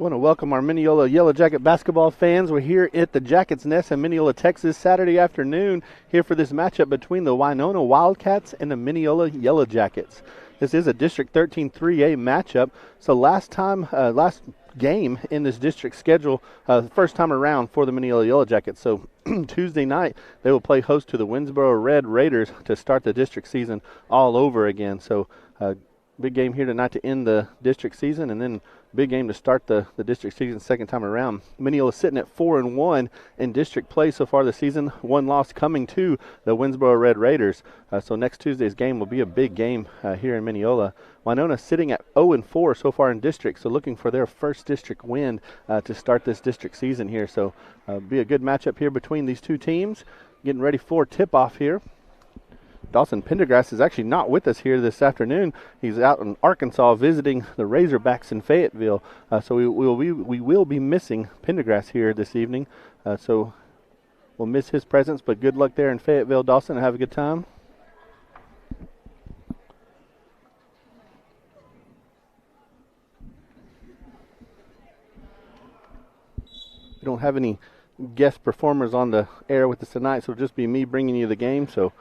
I want to welcome our Mineola Yellowjacket basketball fans. We're here at the Jackets Nest in Mineola, Texas, Saturday afternoon, here for this matchup between the Winona Wildcats and the Mineola Yellowjackets. This is a District 13 3A matchup. So last game in this district schedule, first time around for the Mineola Yellowjackets. So Tuesday night, they will play host to the Winsboro Red Raiders to start the district season all over again. So big game here tonight to end the district season, and then big game to start the district season second time around. Mineola sitting at 4-1 in district play so far this season. One loss coming to the Winsboro Red Raiders. So next Tuesday's game will be a big game here in Mineola. Winona sitting at 0-4 so far in district, so looking for their first district win to start this district season here. So be a good matchup here between these two teams. Getting ready for tip-off here. Dawson Pendergrass is actually not with us here this afternoon. He's out in Arkansas visiting the Razorbacks in Fayetteville. So we will be missing Pendergrass here this evening. So we'll miss his presence, but good luck there in Fayetteville, Dawson, and have a good time. We don't have any guest performers on the air with us tonight, so it'll just be me bringing you the game. So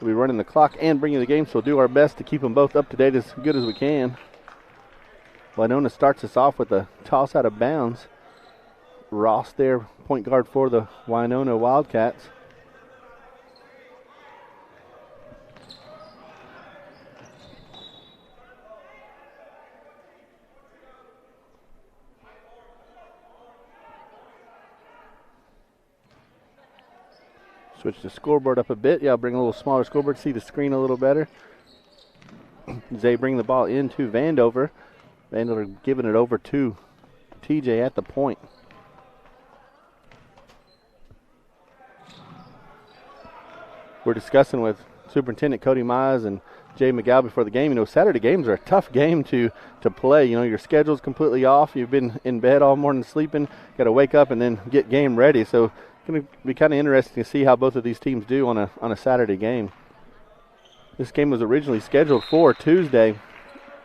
we'll be running the clock and bringing the game, so we'll do our best to keep them both up to date as good as we can. Winona starts us off with a toss out of bounds. Ross there, point guard for the Winona Wildcats. Switch the scoreboard up a bit. Yeah, I'll bring a little smaller scoreboard, see the screen a little better. Zay bring the ball into Vandover. Vandover giving it over to TJ at the point. We're discussing with Superintendent Cody Mize and Jay McGow before the game. You know, Saturday games are a tough game to play. You know, your schedule's completely off. You've been in bed all morning sleeping. Got to wake up and then get game ready. So going to be kind of interesting to see how both of these teams do on a Saturday game. This game was originally scheduled for Tuesday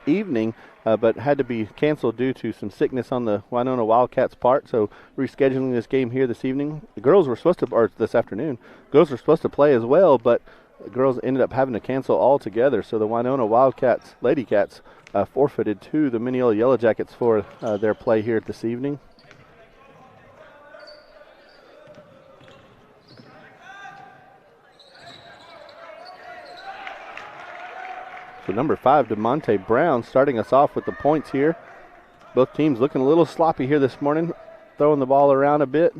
evening, but had to be canceled due to some sickness on the Winona Wildcats' part. So rescheduling this game here this evening. The girls were supposed to, or this afternoon, girls were supposed to play as well, but the girls ended up having to cancel altogether. So the Winona Wildcats, Lady Cats, forfeited to the Mineola Yellowjackets for their play here this evening. So number 5, DeMonte Brown, starting us off with the points here. Both teams looking a little sloppy here this morning, throwing the ball around a bit.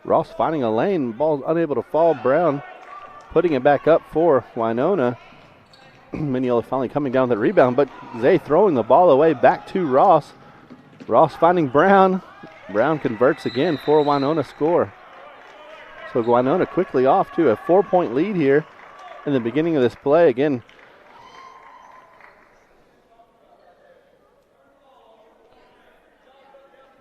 Ross finding a lane, ball's unable to fall. Brown putting it back up for Winona. Mineola finally coming down with the rebound, but Zay throwing the ball away back to Ross. Ross finding Brown. Brown converts again for a Winona score. So Winona quickly off to a 4-point lead here in the beginning of this play. Again,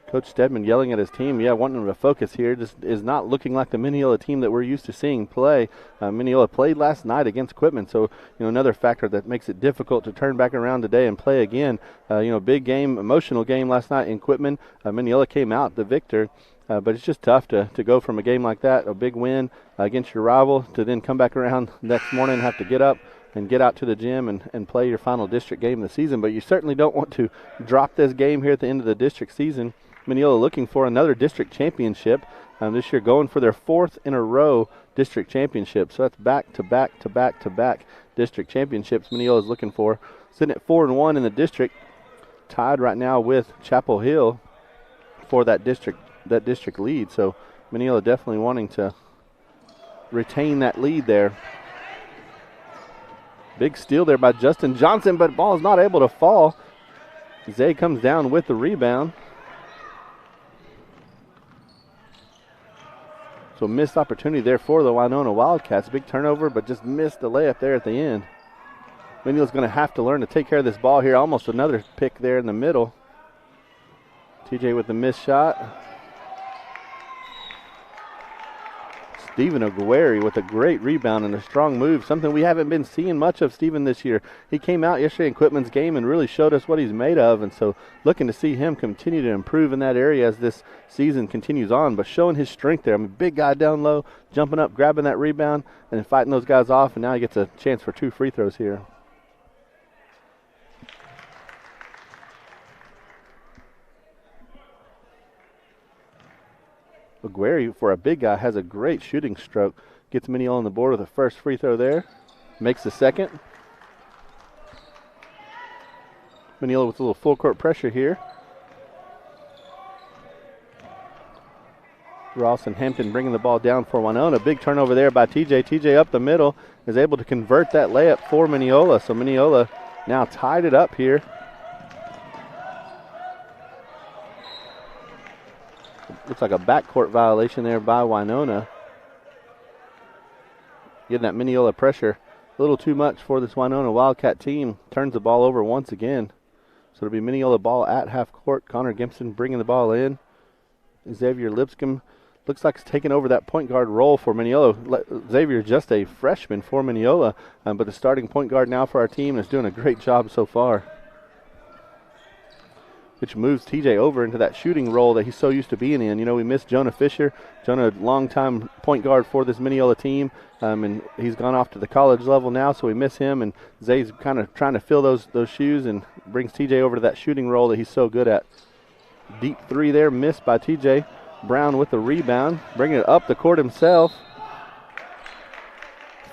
Coach Stedman yelling at his team, wanting them to focus here. Just is not looking like the Mineola team that we're used to seeing play. Mineola played last night against Quitman, so another factor that makes it difficult to turn back around today and play again. Big game, emotional game last night in Quitman. Mineola came out the victor, but it's just tough to go from a game like that, a big win against your rival, to then come back around next morning and have to get up and get out to the gym and play your final district game of the season. But you certainly don't want to drop this game here at the end of the district season. Mineola looking for another district championship this year, going for their 4th in a row district championship. So that's back-to-back district championships Mineola is looking for. Sitting at 4-1 in the district, tied right now with Chapel Hill for that district lead. So Mineola definitely wanting to retain that lead there. Big steal there by Justin Johnson, but ball is not able to fall. Zay comes down with the rebound. So missed opportunity there for the Winona Wildcats. Big turnover, but just missed the layup there at the end. Mineola's going to have to learn to take care of this ball here. Almost another pick there in the middle. TJ with the missed shot. Stephen Ogueri with a great rebound and a strong move, something we haven't been seeing much of Stephen this year. He came out yesterday in Quitman's game and really showed us what he's made of, and so looking to see him continue to improve in that area as this season continues on, but showing his strength there. I mean, big guy down low, jumping up, grabbing that rebound, and then fighting those guys off, and now he gets a chance for 2 free throws here. Aguirre, for a big guy, has a great shooting stroke. Gets Mineola on the board with the first free throw there. Makes the second. Mineola with a little full court pressure here. Ross and Hampton bringing the ball down for Winona. Big turnover there by TJ. TJ up the middle is able to convert that layup for Mineola. So Mineola now tied it up here. Looks like a backcourt violation there by Winona. Getting that Mineola pressure a little too much for this Winona Wildcat team. Turns the ball over once again. So it'll be Mineola ball at half court. Connor Gibson bringing the ball in. Xavier Lipscomb looks like he's taking over that point guard role for Mineola. Xavier just a freshman for Mineola, but the starting point guard now for our team is doing a great job so far. Which moves TJ over into that shooting role that he's so used to being in. You know, we missed Jonah Fisher. Jonah, longtime point guard for this Mineola team, and he's gone off to the college level now, so we miss him. And Zay's kind of trying to fill those shoes and brings TJ over to that shooting role that he's so good at. Deep three there, missed by TJ. Brown with the rebound, bringing it up the court himself.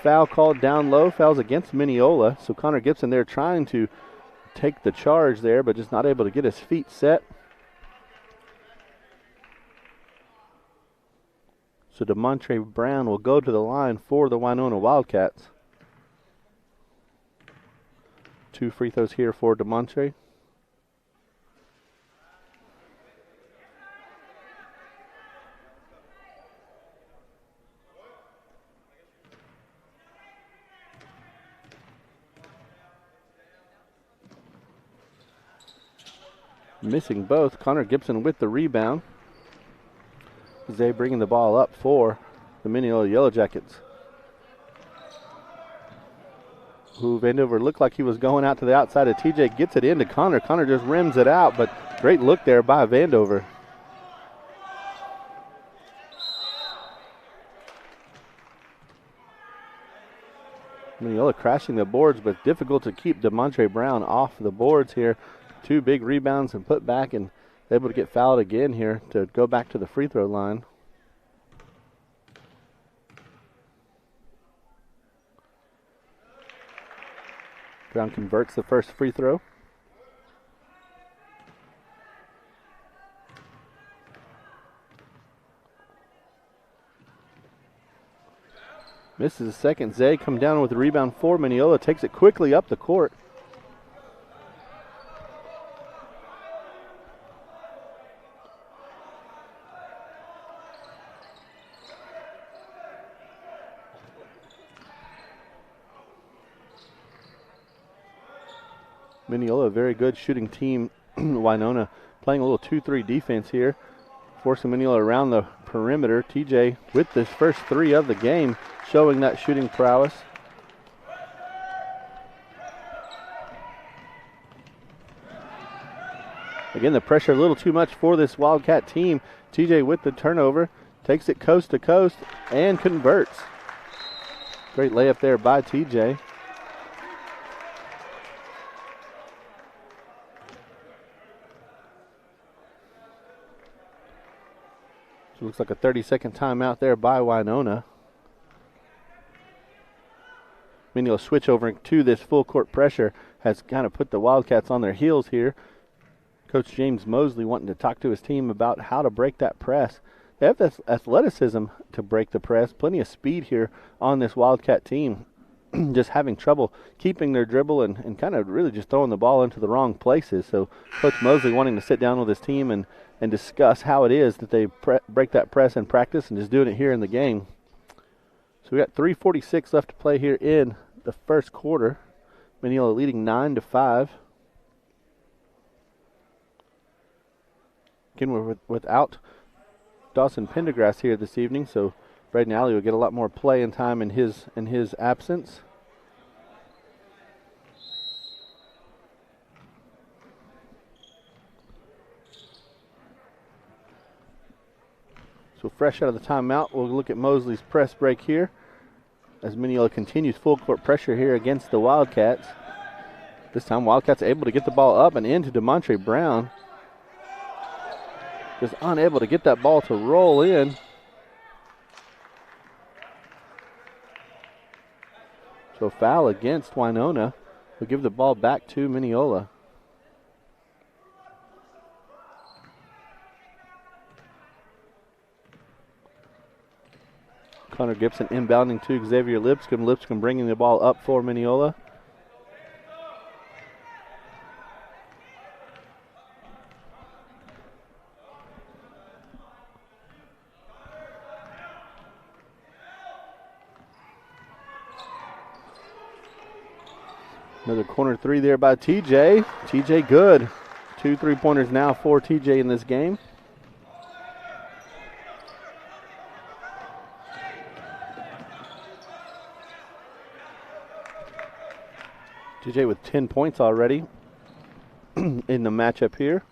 Foul called down low, fouls against Mineola. So Connor Gibson there trying to take the charge there, but just not able to get his feet set. So DeMontre Brown will go to the line for the Winona Wildcats. 2 free throws here for DeMontre. Missing both. Connor Gibson with the rebound. Zay bringing the ball up for the Mineola Yellowjackets. Who Vandover looked like he was going out to the outside of TJ. Gets it into Connor. Connor just rims it out, but great look there by Vandover. Mineola crashing the boards, but difficult to keep DeMontre Brown off the boards here. 2 big rebounds and put back, and able to get fouled again here to go back to the free throw line. Brown converts the first free throw. Misses the second. Zay come down with the rebound for Mineola. Takes it quickly up the court. Mineola, a very good shooting team. Winona playing a little 2-3 defense here, forcing Mineola around the perimeter. TJ with this first 3 of the game, showing that shooting prowess. Again, the pressure a little too much for this Wildcat team. TJ with the turnover, takes it coast to coast and converts. Great layup there by TJ. So looks like a 30-second timeout there by Winona. Mineola switch over to this full court pressure has kind of put the Wildcats on their heels here. Coach James Mosley wanting to talk to his team about how to break that press. They have this athleticism to break the press, plenty of speed here on this Wildcat team. just having trouble keeping their dribble and kind of really just throwing the ball into the wrong places. So Coach Mosley wanting to sit down with his team and discuss how it is that they break that press in practice and just doing it here in the game. So we got 3:46 left to play here in the first quarter. Mineola leading 9-5. Again, we're without Dawson Pendergrass here this evening, so Braden Alley will get a lot more play and time in his absence. So fresh out of the timeout, we'll look at Mosley's press break here as Mineola continues full court pressure here against the Wildcats. This time Wildcats able to get the ball up and into DeMontre Brown. Just unable to get that ball to roll in. So foul against Winona. We'll give the ball back to Mineola. Connor Gibson inbounding to Xavier Lipscomb. Lipscomb bringing the ball up for Mineola. Another corner three there by TJ. TJ good. 2 3-pointers now for TJ in this game. TJ with 10 points already in the matchup here.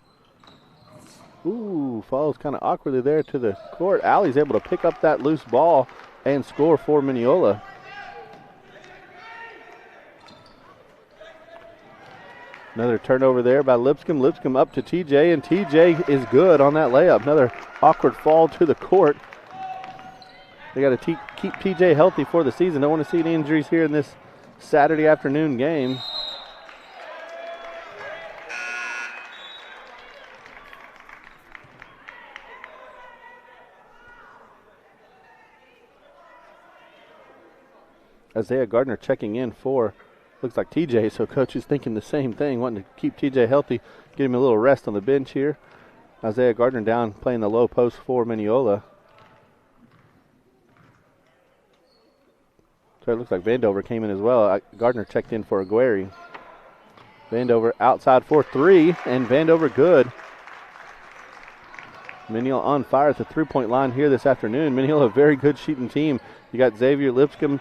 Ooh, falls kind of awkwardly there to the court. Alley's able to pick up that loose ball and score for Mineola. Another turnover there by Lipscomb. Lipscomb up to TJ, and TJ is good on that layup. Another awkward fall to the court. They got to keep TJ healthy for the season. Don't want to see any injuries here in this Saturday afternoon game. Isaiah Gardner checking in for, looks like TJ, so coach is thinking the same thing, wanting to keep TJ healthy, get him a little rest on the bench here. Isaiah Gardner down playing the low post for Mineola. So it looks like Vandover came in as well. Gardner checked in for Aguirre. Vandover outside for three, and Vandover good. Mineola on fire at the three-point line here this afternoon. Mineola a very good shooting team. You got Xavier Lipscomb.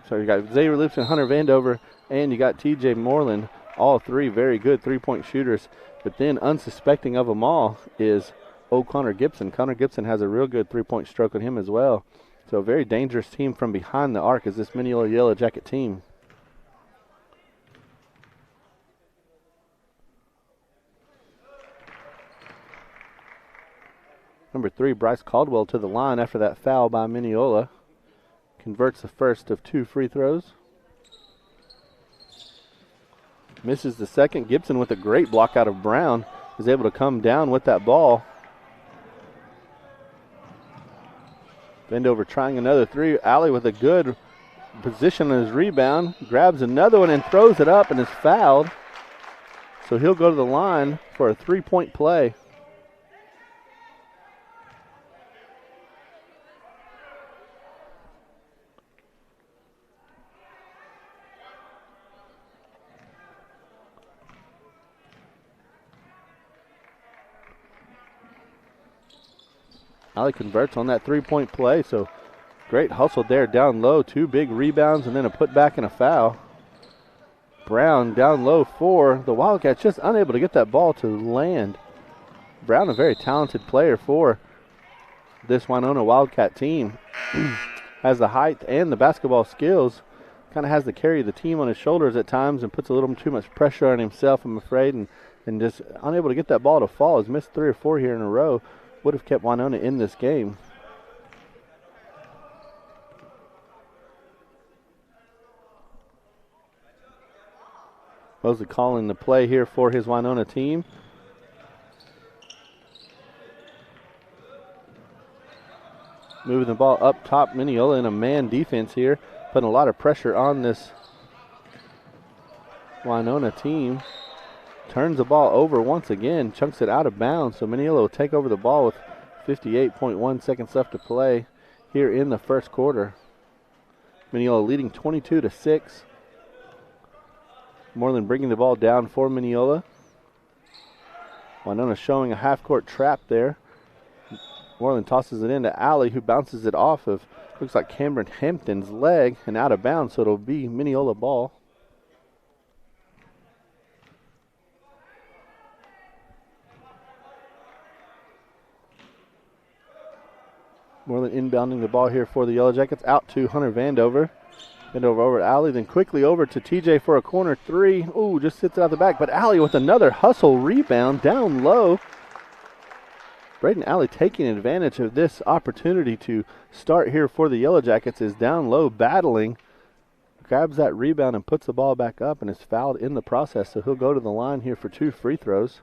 You got Xavier Lipscomb, Hunter Vandover, and you got TJ Moreland. All three very good three-point shooters. But then unsuspecting of them all is Connor Gibson. Connor Gibson has a real good three-point stroke on him as well. So a very dangerous team from behind the arc is this Mineola Yellowjacket team. Number 3, Bryce Caldwell to the line after that foul by Mineola. Converts the first of 2 free throws. Misses the second. Gibson with a great block out of Brown is able to come down with that ball. Vandover trying another three. Alley with a good position on his rebound. Grabs another one and throws it up and is fouled. So he'll go to the line for a three-point play. Alley converts on that three-point play, so great hustle there down low. 2 big rebounds and then a putback and a foul. Brown down low for the Wildcats, just unable to get that ball to land. Brown, a very talented player for this Winona Wildcat team. Has the height and the basketball skills. Kind of has to carry the team on his shoulders at times and puts a little too much pressure on himself, I'm afraid, and just unable to get that ball to fall. Has missed 3 or 4 here in a row. Would have kept Winona in this game. Mosley calling the play here for his Winona team. moving the ball up top. Mineola in a man defense here, putting a lot of pressure on this Winona team. Turns the ball over once again, chunks it out of bounds, so Mineola will take over the ball with 58.1 seconds left to play here in the first quarter. Mineola leading 22-6. Moreland bringing the ball down for Mineola. Winona showing a half-court trap there. Moreland tosses it into Alley, who bounces it off of, looks like Cameron Hampton's leg and out of bounds, so it'll be Mineola ball. Moreland inbounding the ball here for the Yellow Jackets, out to Hunter Vandover. Vandover over to Alley, then quickly over to TJ for a corner three. Ooh, just sits it out the back, but Alley with another hustle rebound down low. Braden Alley taking advantage of this opportunity to start here for the Yellow Jackets, is down low battling, grabs that rebound and puts the ball back up and is fouled in the process, so he'll go to the line here for 2 free throws.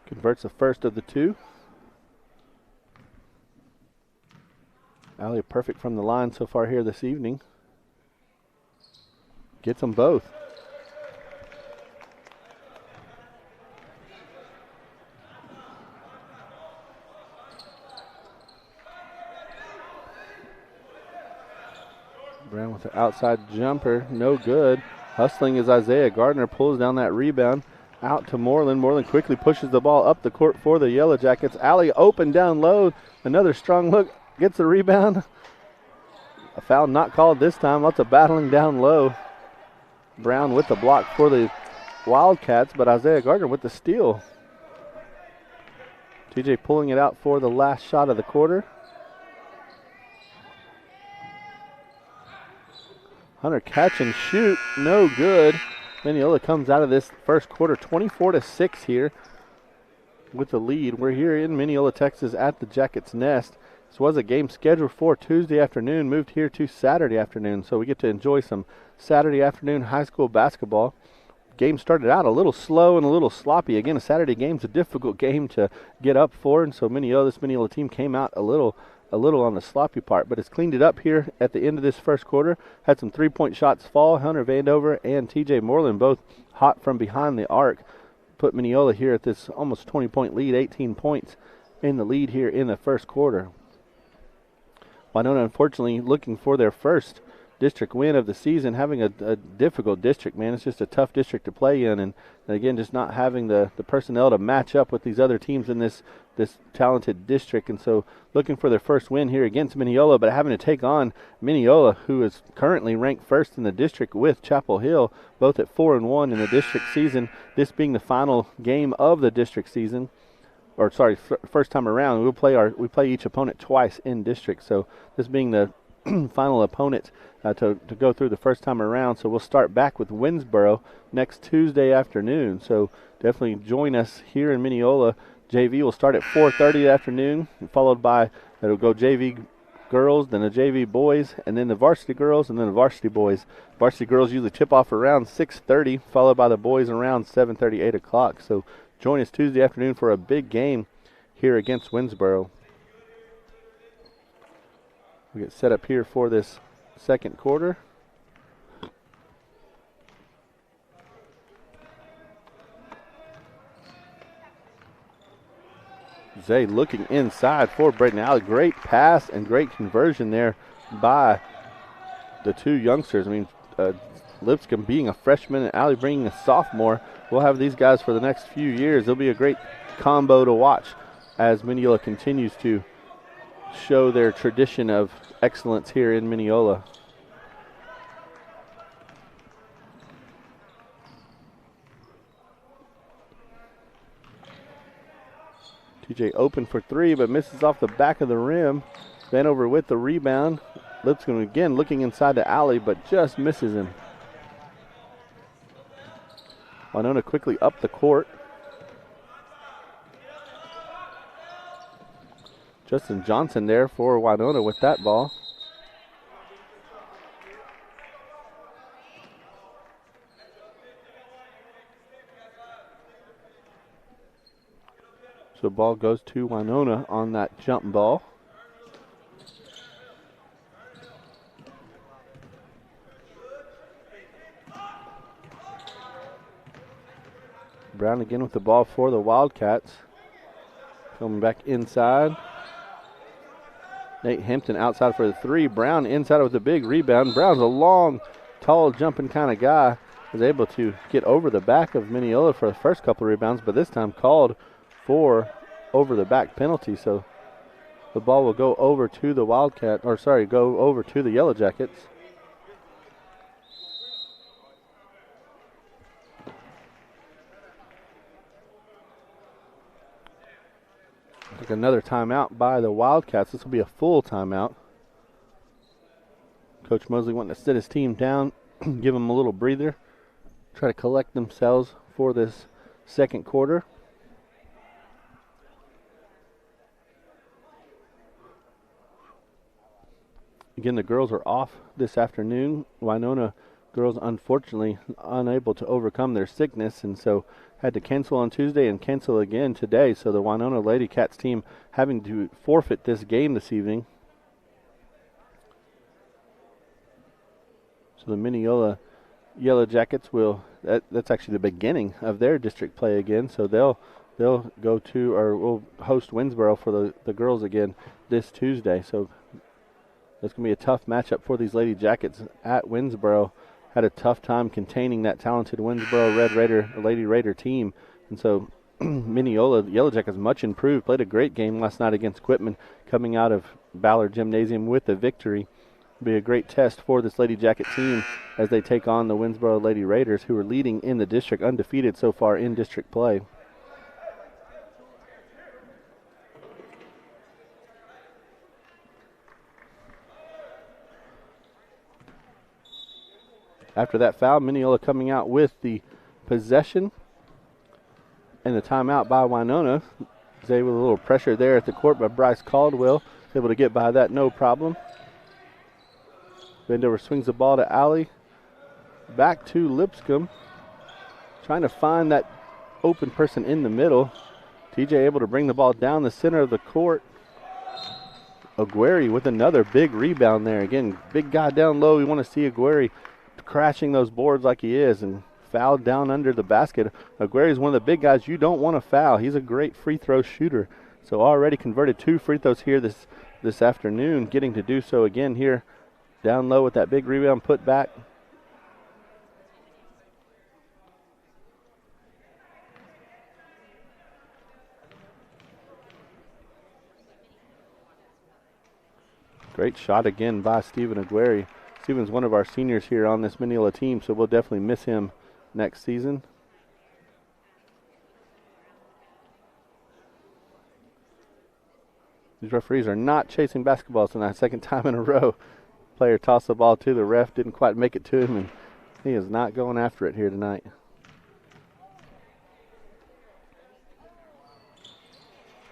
Converts the first of the 2. Alley perfect from the line so far here this evening. Gets them both. Brown with the outside jumper, no good. Hustling is Isaiah Gardner, pulls down that rebound. Out to Moreland. Moreland quickly pushes the ball up the court for the Yellow Jackets. Alley open down low. Another strong look. Gets the rebound. A foul not called this time. Lots of battling down low. Brown with the block for the Wildcats, but Isaiah Gardner with the steal. TJ pulling it out for the last shot of the quarter. Hunter catch and shoot. No good. Mineola comes out of this first quarter 24-6 here with the lead. We're here in Mineola, Texas at the Jackets Nest. This was a game scheduled for Tuesday afternoon, moved here to Saturday afternoon, so we get to enjoy some Saturday afternoon high school basketball. Game started out a little slow and a little sloppy. Again, a Saturday game's a difficult game to get up for, and so this Mineola team came out a little on the sloppy part, but it's cleaned it up here at the end of this first quarter. Had some three-point shots fall. Hunter Vandover and TJ Moreland both hot from behind the arc. Put Mineola here at this almost 20-point lead, 18 points in the lead here in the first quarter. Winona, unfortunately, looking for their first district win of the season, having a difficult district, man. It's just a tough district to play in, and again, just not having the personnel to match up with these other teams in this talented district, and so looking for their first win here against Mineola, but having to take on Mineola, who is currently ranked first in the district with Chapel Hill, both at 4-1 in the district season, this being the final game of the district season. Or sorry, first time around. We play each opponent twice in district, so this being the final opponent to go through the first time around. So we'll start back with Winsboro next Tuesday afternoon. So definitely join us here in Mineola. JV will start at 4:30 afternoon, followed by, it'll go JV girls, then the JV boys, and then the varsity girls, and then the varsity boys. Varsity girls usually tip off around 6:30, followed by the boys around 7:30, 8 o'clock. So join us Tuesday afternoon for a big game here against Winsboro. We get set up here for this second quarter. Zay looking inside for Braden Alley. Great pass and great conversion there by the two youngsters. I mean, Lipscomb being a freshman and Alley bringing a sophomore. We'll have these guys for the next few years. It'll be a great combo to watch as Mineola continues to show their tradition of excellence here in Mineola. TJ open for three, but misses off the back of the rim. Vanover with the rebound. Lipscomb again looking inside the alley, but just misses him. Winona quickly up the court. Justin Johnson there for Winona with that ball. So the ball goes to Winona on that jump ball. Brown again with the ball for the Wildcats. Coming back inside. Nate Hampton outside for the three. Brown inside with a big rebound. Brown's a long, tall, jumping kind of guy. Was able to get over the back of Mineola for the first couple of rebounds, but this time called for over the back penalty. So the ball will go over to the go over to the Yellow Jackets. Like another timeout by the Wildcats. This will be a full timeout. Coach Mosley wanting to sit his team down, give them a little breather, try to collect themselves for this second quarter. Again, the girls are off this afternoon. Winona girls, unfortunately, unable to overcome their sickness, and so had to cancel on Tuesday and cancel again today. So the Winona Lady Cats team having to forfeit this game this evening. So the Mineola Yellowjackets that's actually the beginning of their district play again. So they'll go to, or will host Winsboro for the girls again this Tuesday. So it's going to be a tough matchup for these Lady Jackets at Winsboro. Had a tough time containing that talented Winsboro Lady Raider team. And so Mineola Yellowjackets much improved. Played a great game last night against Quitman, coming out of Ballard Gymnasium with a victory. Be a great test for this Lady Jacket team as they take on the Winsboro Lady Raiders, who are leading in the district, undefeated so far in district play. After that foul, Mineola coming out with the possession and the timeout by Winona. Zay with a little pressure there at the court by Bryce Caldwell. Able to get by that, no problem. Bendover swings the ball to Alley. Back to Lipscomb. Trying to find that open person in the middle. TJ able to bring the ball down the center of the court. Aguirre with another big rebound there. Again, big guy down low. We want to see Aguirre crashing those boards like he is, and fouled down under the basket. Aguirre is one of the big guys you don't want to foul. He's a great free throw shooter. So already converted 2 free throws here this afternoon, getting to do so again here down low with that big rebound put back. Great shot again by Stephen Aguirre. Stephen's one of our seniors here on this Mineola team, so we'll definitely miss him next season. These referees are not chasing basketballs tonight, second time in a row. Player tossed the ball to the ref, didn't quite make it to him, and he is not going after it here tonight.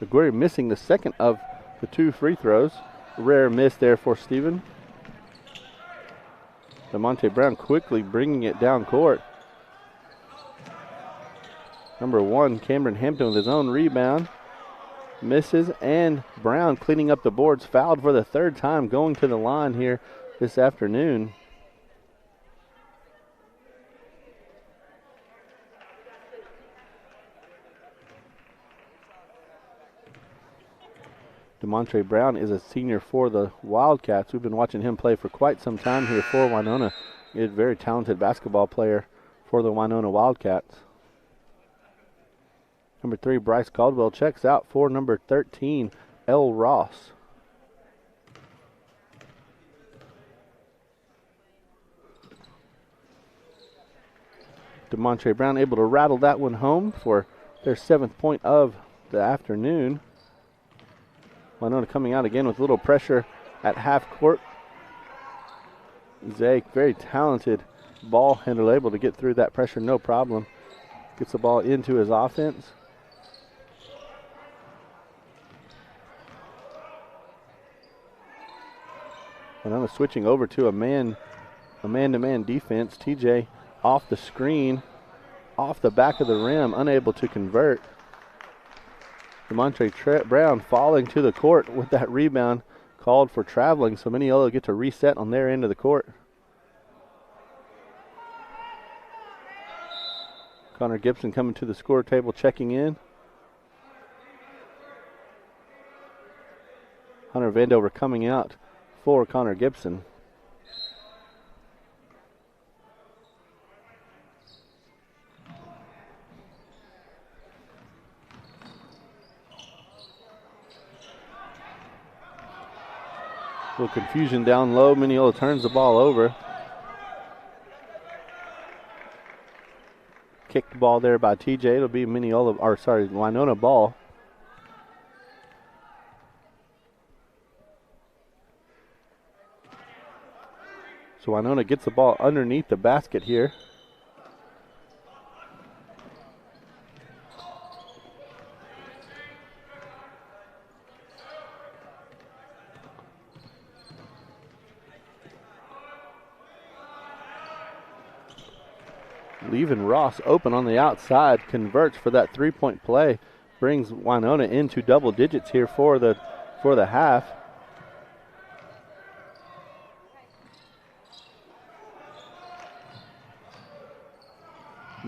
Aguirre missing the second of the 2 free throws. Rare miss there for Stephen. DeMonte Brown quickly bringing it down court. Number 1, Cameron Hampton with his own rebound. Misses, and Brown cleaning up the boards. Fouled for the 3rd time, going to the line here this afternoon. DeMontre Brown is a senior for the Wildcats. We've been watching him play for quite some time here for Winona. He's a very talented basketball player for the Winona Wildcats. Number 3, Bryce Caldwell checks out for number 13, L. Ross. DeMontre Brown able to rattle that one home for their 7th point of the afternoon. Winona coming out again with a little pressure at half court. Zay, very talented ball handler, able to get through that pressure, no problem. Gets the ball into his offense. Winona switching over to a man-to-man defense. TJ off the screen, off the back of the rim, unable to convert. Demontre Brown falling to the court with that rebound called for traveling, so Mineola get to reset on their end of the court. Connor Gibson coming to the score table, checking in. Hunter Vandover coming out for Connor Gibson. A little confusion down low. Mineola turns the ball over. Kicked ball there by TJ. It'll be Winona ball. So Winona gets the ball underneath the basket here. Leaving Ross open on the outside, converts for that three-point play, brings Winona into double digits here for the half.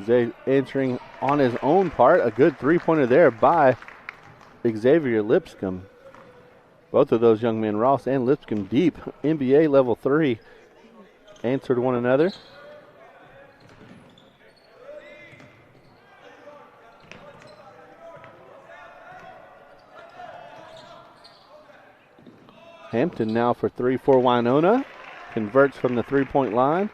Zay answering on his own part, a good three-pointer there by Xavier Lipscomb. Both of those young men, Ross and Lipscomb, deep NBA level 3, answered one another. Hampton now for three for Winona. Converts from the three-point line.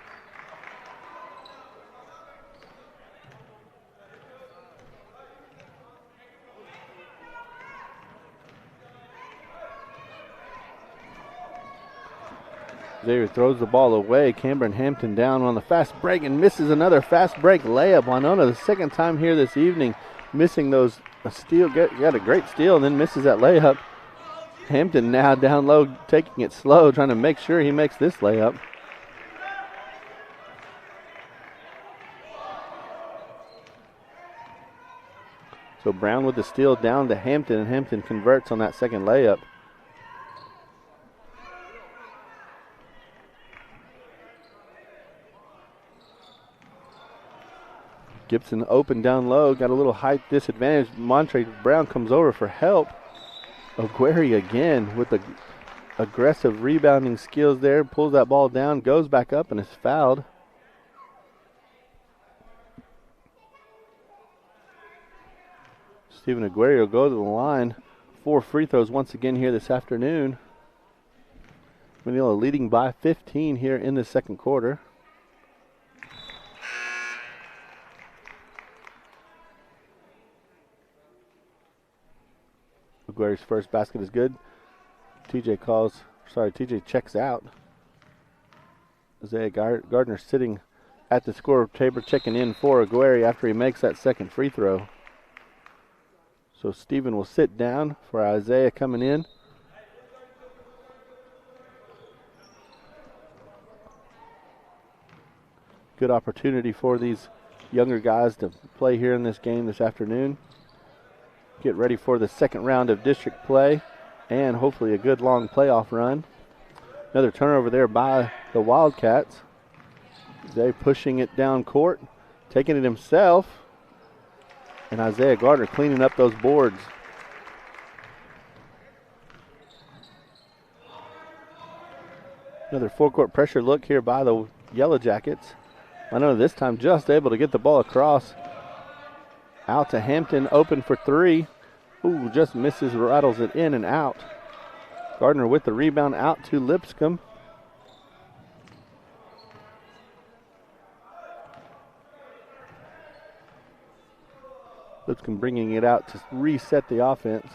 Xavier throws the ball away. Cameron Hampton down on the fast break and misses another fast break layup. Winona, the second time here this evening, missing those steal. Got a great steal and then misses that layup. Hampton now down low, taking it slow, trying to make sure he makes this layup. So Brown with the steal down to Hampton, and Hampton converts on that second layup. Gibson open down low, got a little height disadvantage. Montre Brown comes over for help. Aguirre again with the aggressive rebounding skills there, pulls that ball down, goes back up and is fouled. Stephen Aguirre will go to the line. 4 free throws once again here this afternoon. Mineola leading by 15 here in the second quarter. Aguirre's first basket is good. TJ checks out. Isaiah Gardner sitting at the score table checking in for Aguirre after he makes that second free throw. So Stephen will sit down for Isaiah coming in. Good opportunity for these younger guys to play here in this game this afternoon. Get ready for the second round of district play and hopefully a good long playoff run. Another turnover there by the Wildcats. Zay pushing it down court, taking it himself, and Isaiah Gardner cleaning up those boards. Another four-court pressure look here by the Yellowjackets. I know this time just able to get the ball across. Out to Hampton, open for three. Ooh, just misses, rattles it in and out. Gardner with the rebound out to Lipscomb. Lipscomb bringing it out to reset the offense.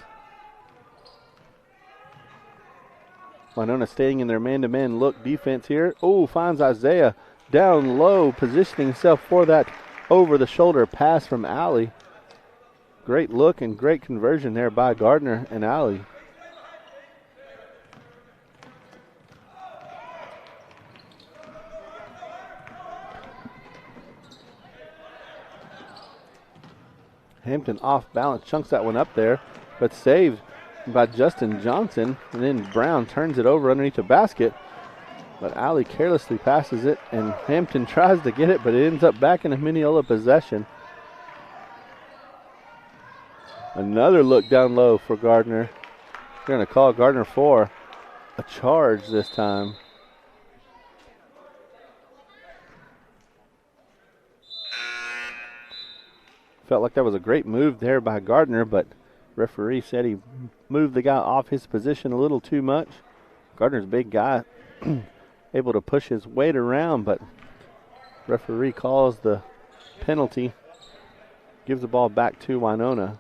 Winona staying in their man-to-man look defense here. Oh, finds Isaiah down low, positioning himself for that over-the-shoulder pass from Alley. Great look and great conversion there by Gardner and Alley. Hampton off balance, chunks that one up there. but saved by Justin Johnson. And then Brown turns it over underneath the basket. But Allie carelessly passes it, and Hampton tries to get it, but it ends up back in a Mineola possession. Another look down low for Gardner. They're going to call Gardner for a charge this time. Felt like that was a great move there by Gardner, but referee said he moved the guy off his position a little too much. Gardner's a big guy, able to push his weight around, but referee calls the penalty, gives the ball back to Winona.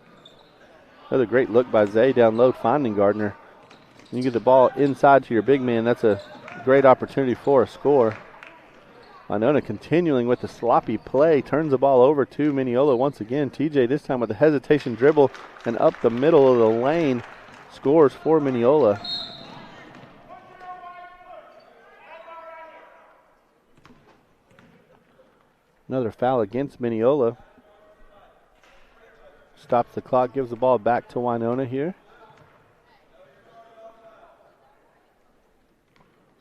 Another great look by Zay down low, finding Gardner. You get the ball inside to your big man, that's a great opportunity for a score. Winona continuing with the sloppy play, turns the ball over to Mineola once again. TJ this time with a hesitation dribble and up the middle of the lane, scores for Mineola. Another foul against Mineola. Stops the clock, gives the ball back to Winona here.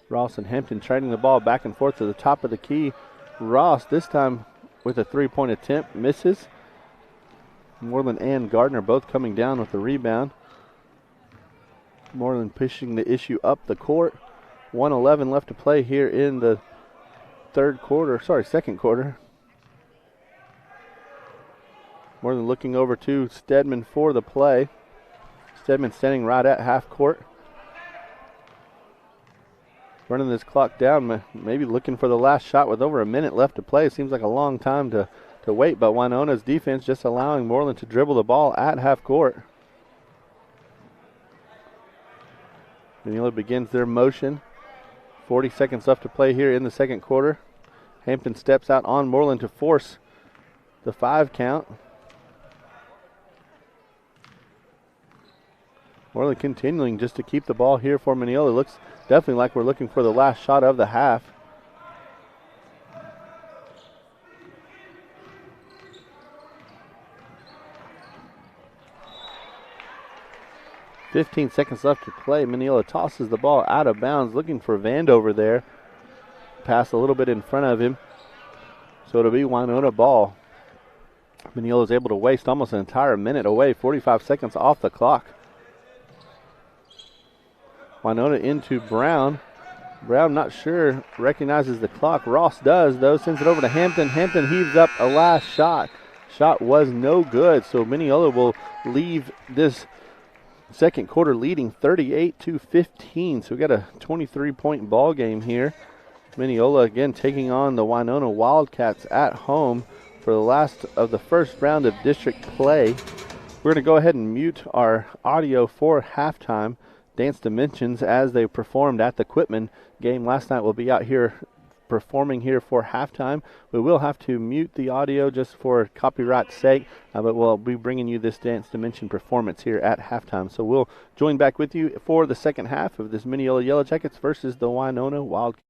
Ross and Hampton trading the ball back and forth to the top of the key. Ross this time with a three-point attempt, misses. Moreland and Gardner both coming down with the rebound. Moreland pushing the issue up the court. 1:11 left to play here in the second quarter. Moreland looking over to Stedman for the play. Stedman standing right at half court. Running this clock down, maybe looking for the last shot with over a minute left to play. Seems like a long time to wait, but Winona's defense just allowing Moreland to dribble the ball at half court. Mineola begins their motion. 40 seconds left to play here in the second quarter. Hampton steps out on Moreland to force the 5 count. Moreland continuing just to keep the ball here for Mineola. Looks definitely like we're looking for the last shot of the half. .15 seconds left to play. Mineola tosses the ball out of bounds, looking for Vandover there. Pass a little bit in front of him. So it'll be Winona ball. Mineola is able to waste almost an entire minute away. 45 seconds off the clock. Winona into Brown. Brown not sure, recognizes the clock. Ross does, though, sends it over to Hampton. Hampton heaves up a last shot. Shot was no good, so Mineola will leave this second quarter leading 38-15. So we got a 23-point ball game here. Mineola again taking on the Winona Wildcats at home for the last of the first round of district play. We're going to go ahead and mute our audio for halftime. Dance Dimensions, as they performed at the Quitman game last night, will be out here performing here for halftime. We will have to mute the audio just for copyright's sake, but we'll be bringing you this Dance Dimension performance here at halftime. So we'll join back with you for the second half of this Mineola Yellowjackets versus the Winona Wildcats.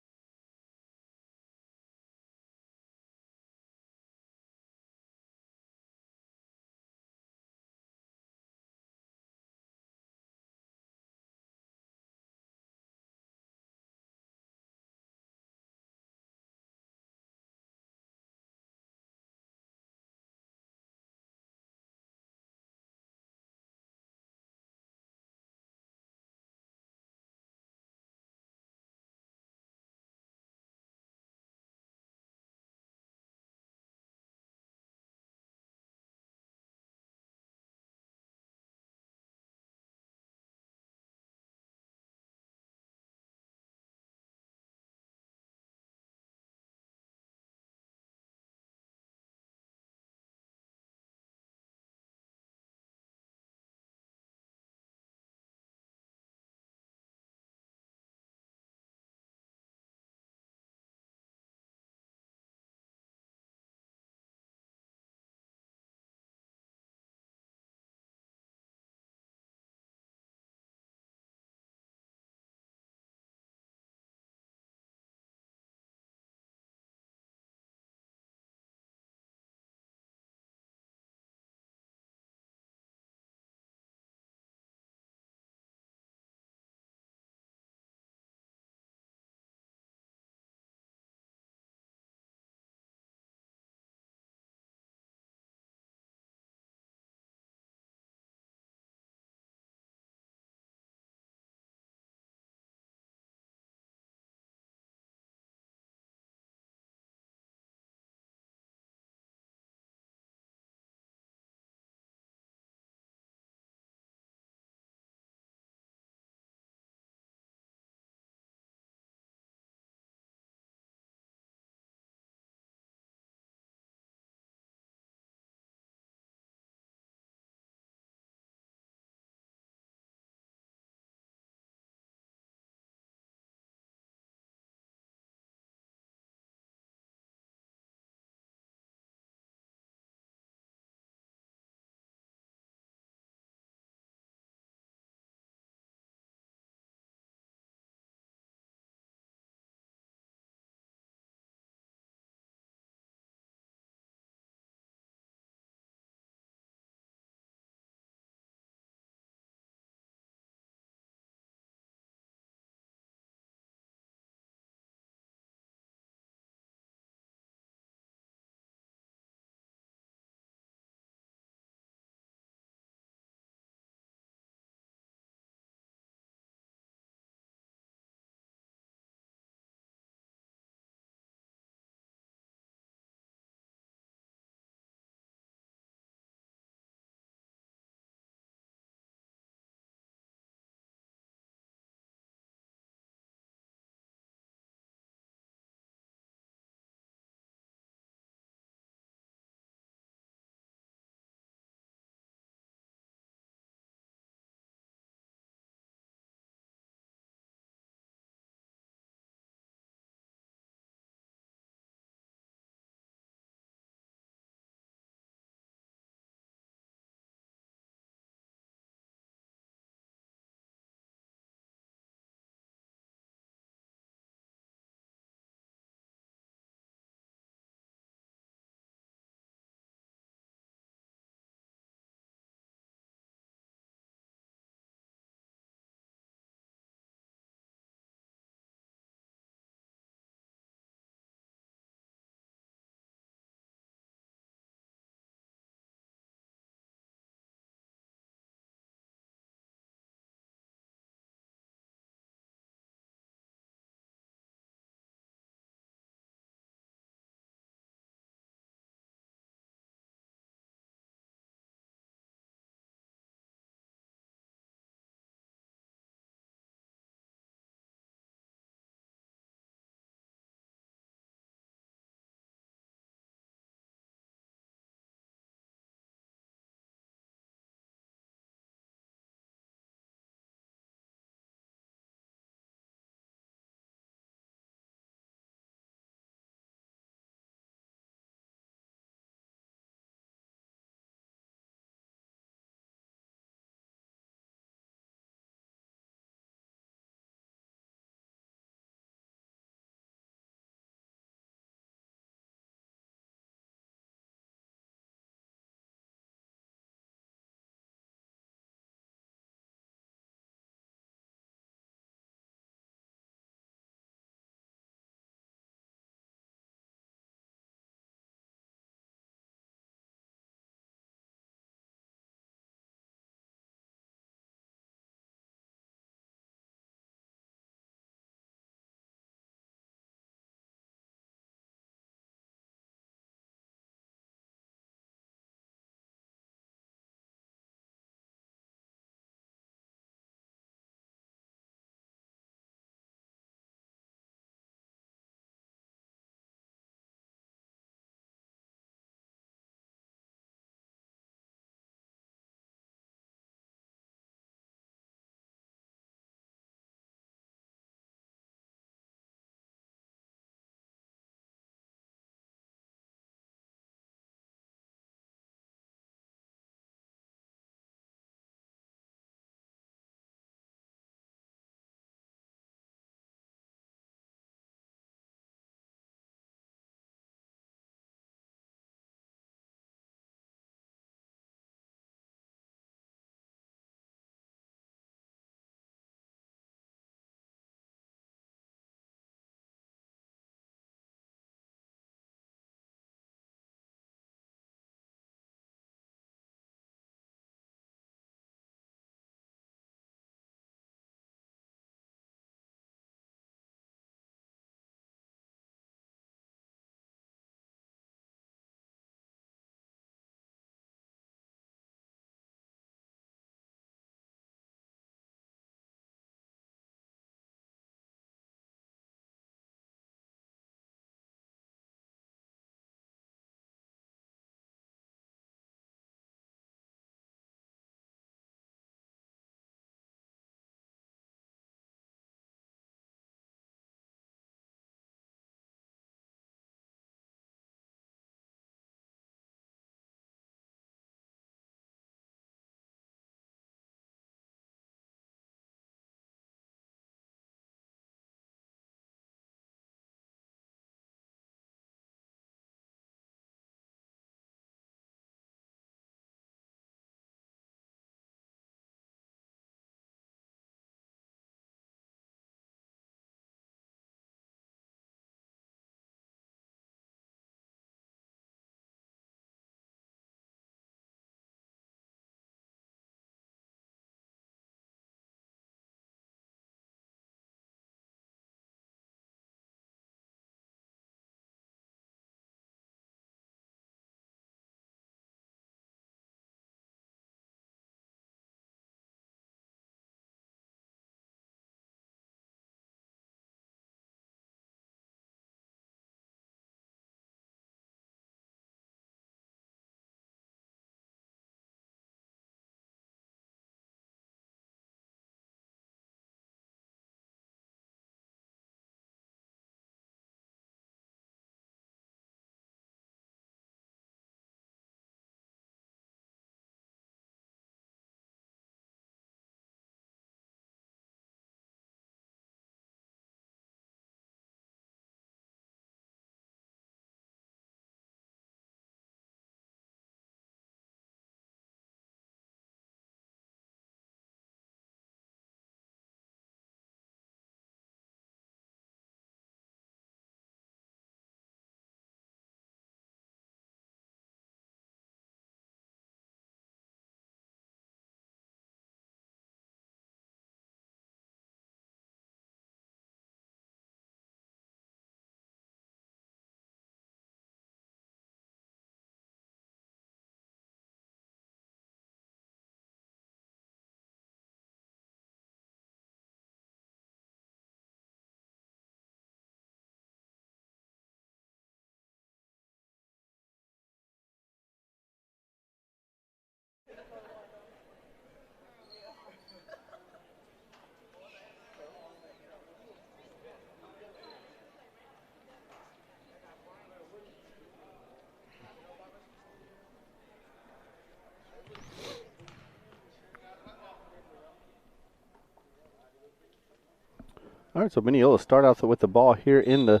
All right, so Mineola start out with the ball here in the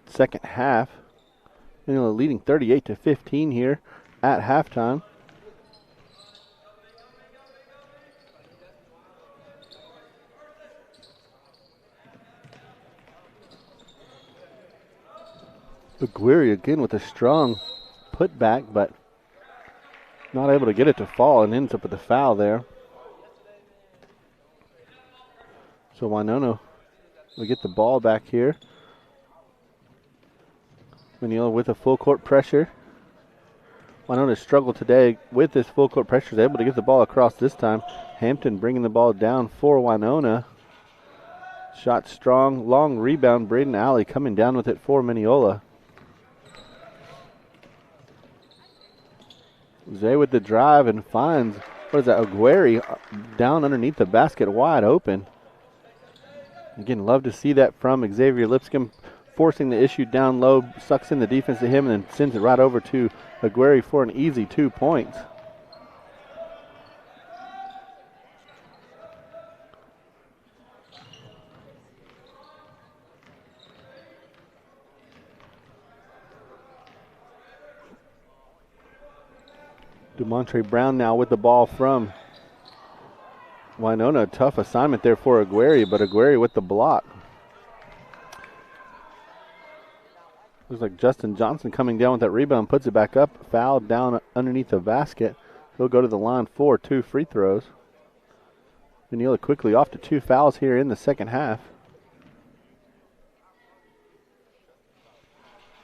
second half. Mineola leading 38-15 here at halftime. Aguirre again with a strong putback, but not able to get it to fall and ends up with a foul there. So Winona will get the ball back here. Mineola with a full court pressure. Winona struggled today with this full court pressure. Is able to get the ball across this time. Hampton bringing the ball down for Winona. Shot strong, long rebound. Braden Alley coming down with it for Mineola. Zay with the drive and finds, what is that, Aguirre down underneath the basket, wide open. Again, love to see that from Xavier Lipscomb, forcing the issue down low, sucks in the defense to him, and then sends it right over to Aguirre for an easy 2 points. DeMontre Brown now with the ball from Winona. Tough assignment there for Aguirre, but Aguirre with the block. Looks like Justin Johnson coming down with that rebound, puts it back up, foul down underneath the basket. He'll go to the line for 2 free throws. Mineola quickly off to 2 fouls here in the second half.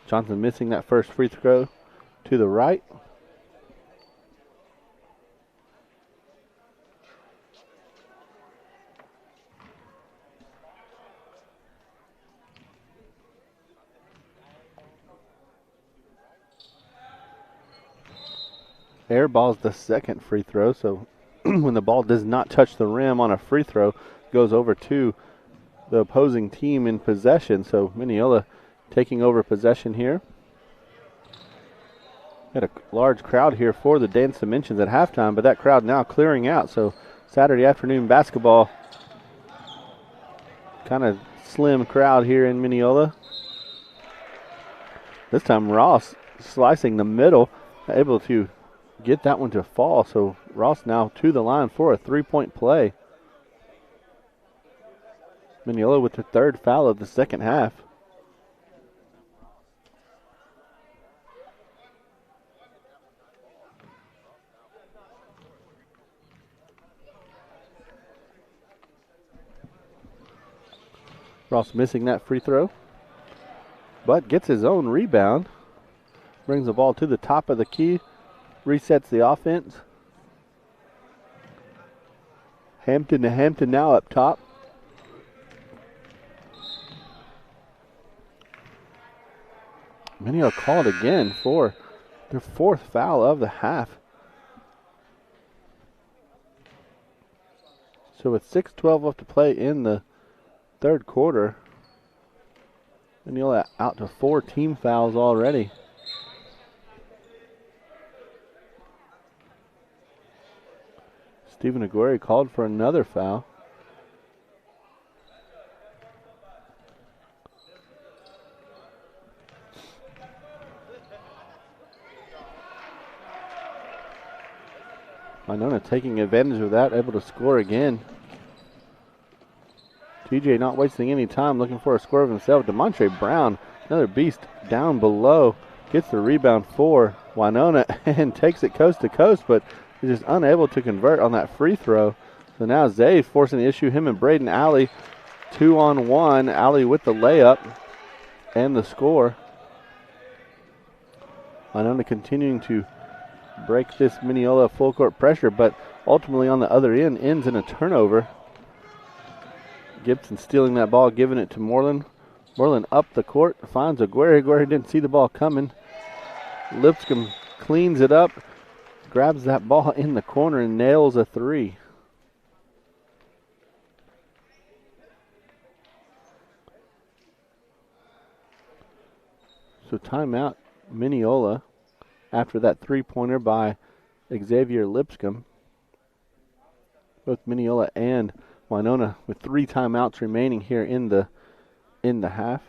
Johnson missing that first free throw to the right. Air ball's the second free throw, so when the ball does not touch the rim on a free throw, it goes over to the opposing team in possession. So Mineola taking over possession here. Had a large crowd here for the Dance Dimensions at halftime, but that crowd now clearing out. So Saturday afternoon basketball, kind of slim crowd here in Mineola. This time Ross slicing the middle, able to get that one to fall. So Ross now to the line for a 3-point play. Mineola with the 3rd foul of the second half. Ross missing that free throw, but gets his own rebound. Brings the ball to the top of the key. Resets the offense. Hampton to Hampton now up top. Mineola called again for their 4th foul of the half. So with 6:12 left to play in the 3rd quarter, Mineola out to 4 team fouls already. Stephen Aguirre called for another foul. Winona taking advantage of that, able to score again. TJ not wasting any time, looking for a score of himself. DeMontre Brown, another beast down below, gets the rebound for Winona and takes it coast to coast, but is just unable to convert on that free throw. So now Zay forcing the issue, him and Braden Alley 2-on-1. Alley with the layup and the score. Winona continuing to break this Mineola full court pressure, but ultimately on the other end ends in a turnover. Gibson stealing that ball, giving it to Moreland. Moreland up the court, finds Aguirre. Aguirre didn't see the ball coming. Lipscomb cleans it up, grabs that ball in the corner and nails a 3. So timeout, Mineola, after that 3-pointer by Xavier Lipscomb. Both Mineola and Winona with 3 timeouts remaining here in the half.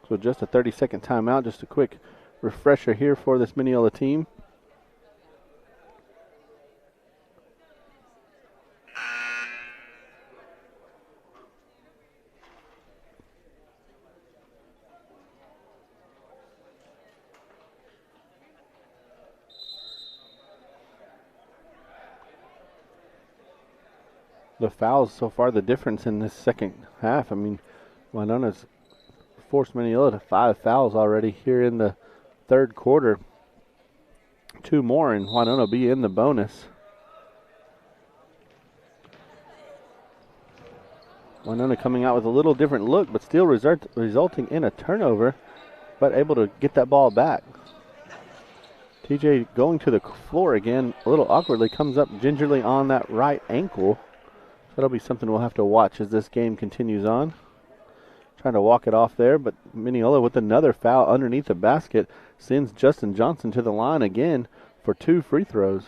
So just a 30-second timeout, just a quick refresher here for this Mineola team. The fouls so far, the difference in this second half. I mean, Winona's forced Mineola to 5 fouls already here in the third quarter. 2 more, and Winona will be in the bonus. Winona coming out with a little different look, but still resulting in a turnover, but able to get that ball back. TJ going to the floor again, a little awkwardly, comes up gingerly on that right ankle. That'll be something we'll have to watch as this game continues on. Trying to walk it off there, but Mineola with another foul underneath the basket sends Justin Johnson to the line again for 2 free throws.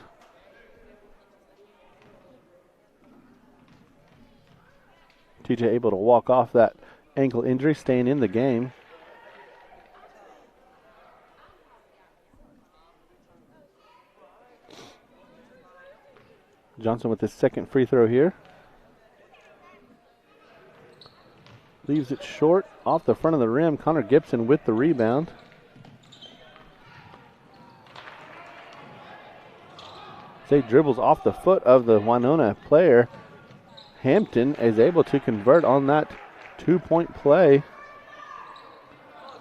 TJ able to walk off that ankle injury, staying in the game. Johnson with his second free throw here. Leaves it short off the front of the rim. Connor Gibson with the rebound. Zay dribbles off the foot of the Winona player. Hampton is able to convert on that 2-point play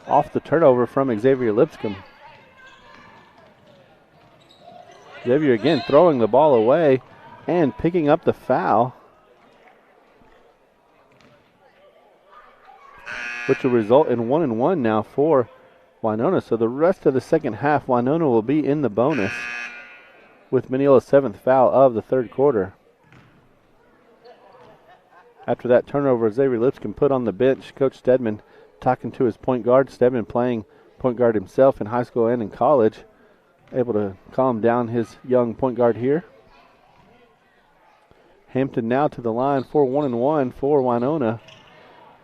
off the turnover from Xavier Lipscomb. Xavier again throwing the ball away and picking up the foul, which will result in 1-1 now for Winona. So the rest of the second half, Winona will be in the bonus with Mineola's 7th foul of the third quarter. After that turnover, Xavier Lipscomb put on the bench. Coach Stedman talking to his point guard. Stedman playing point guard himself in high school and in college. Able to calm down his young point guard here. Hampton now to the line for 1-1 for Winona.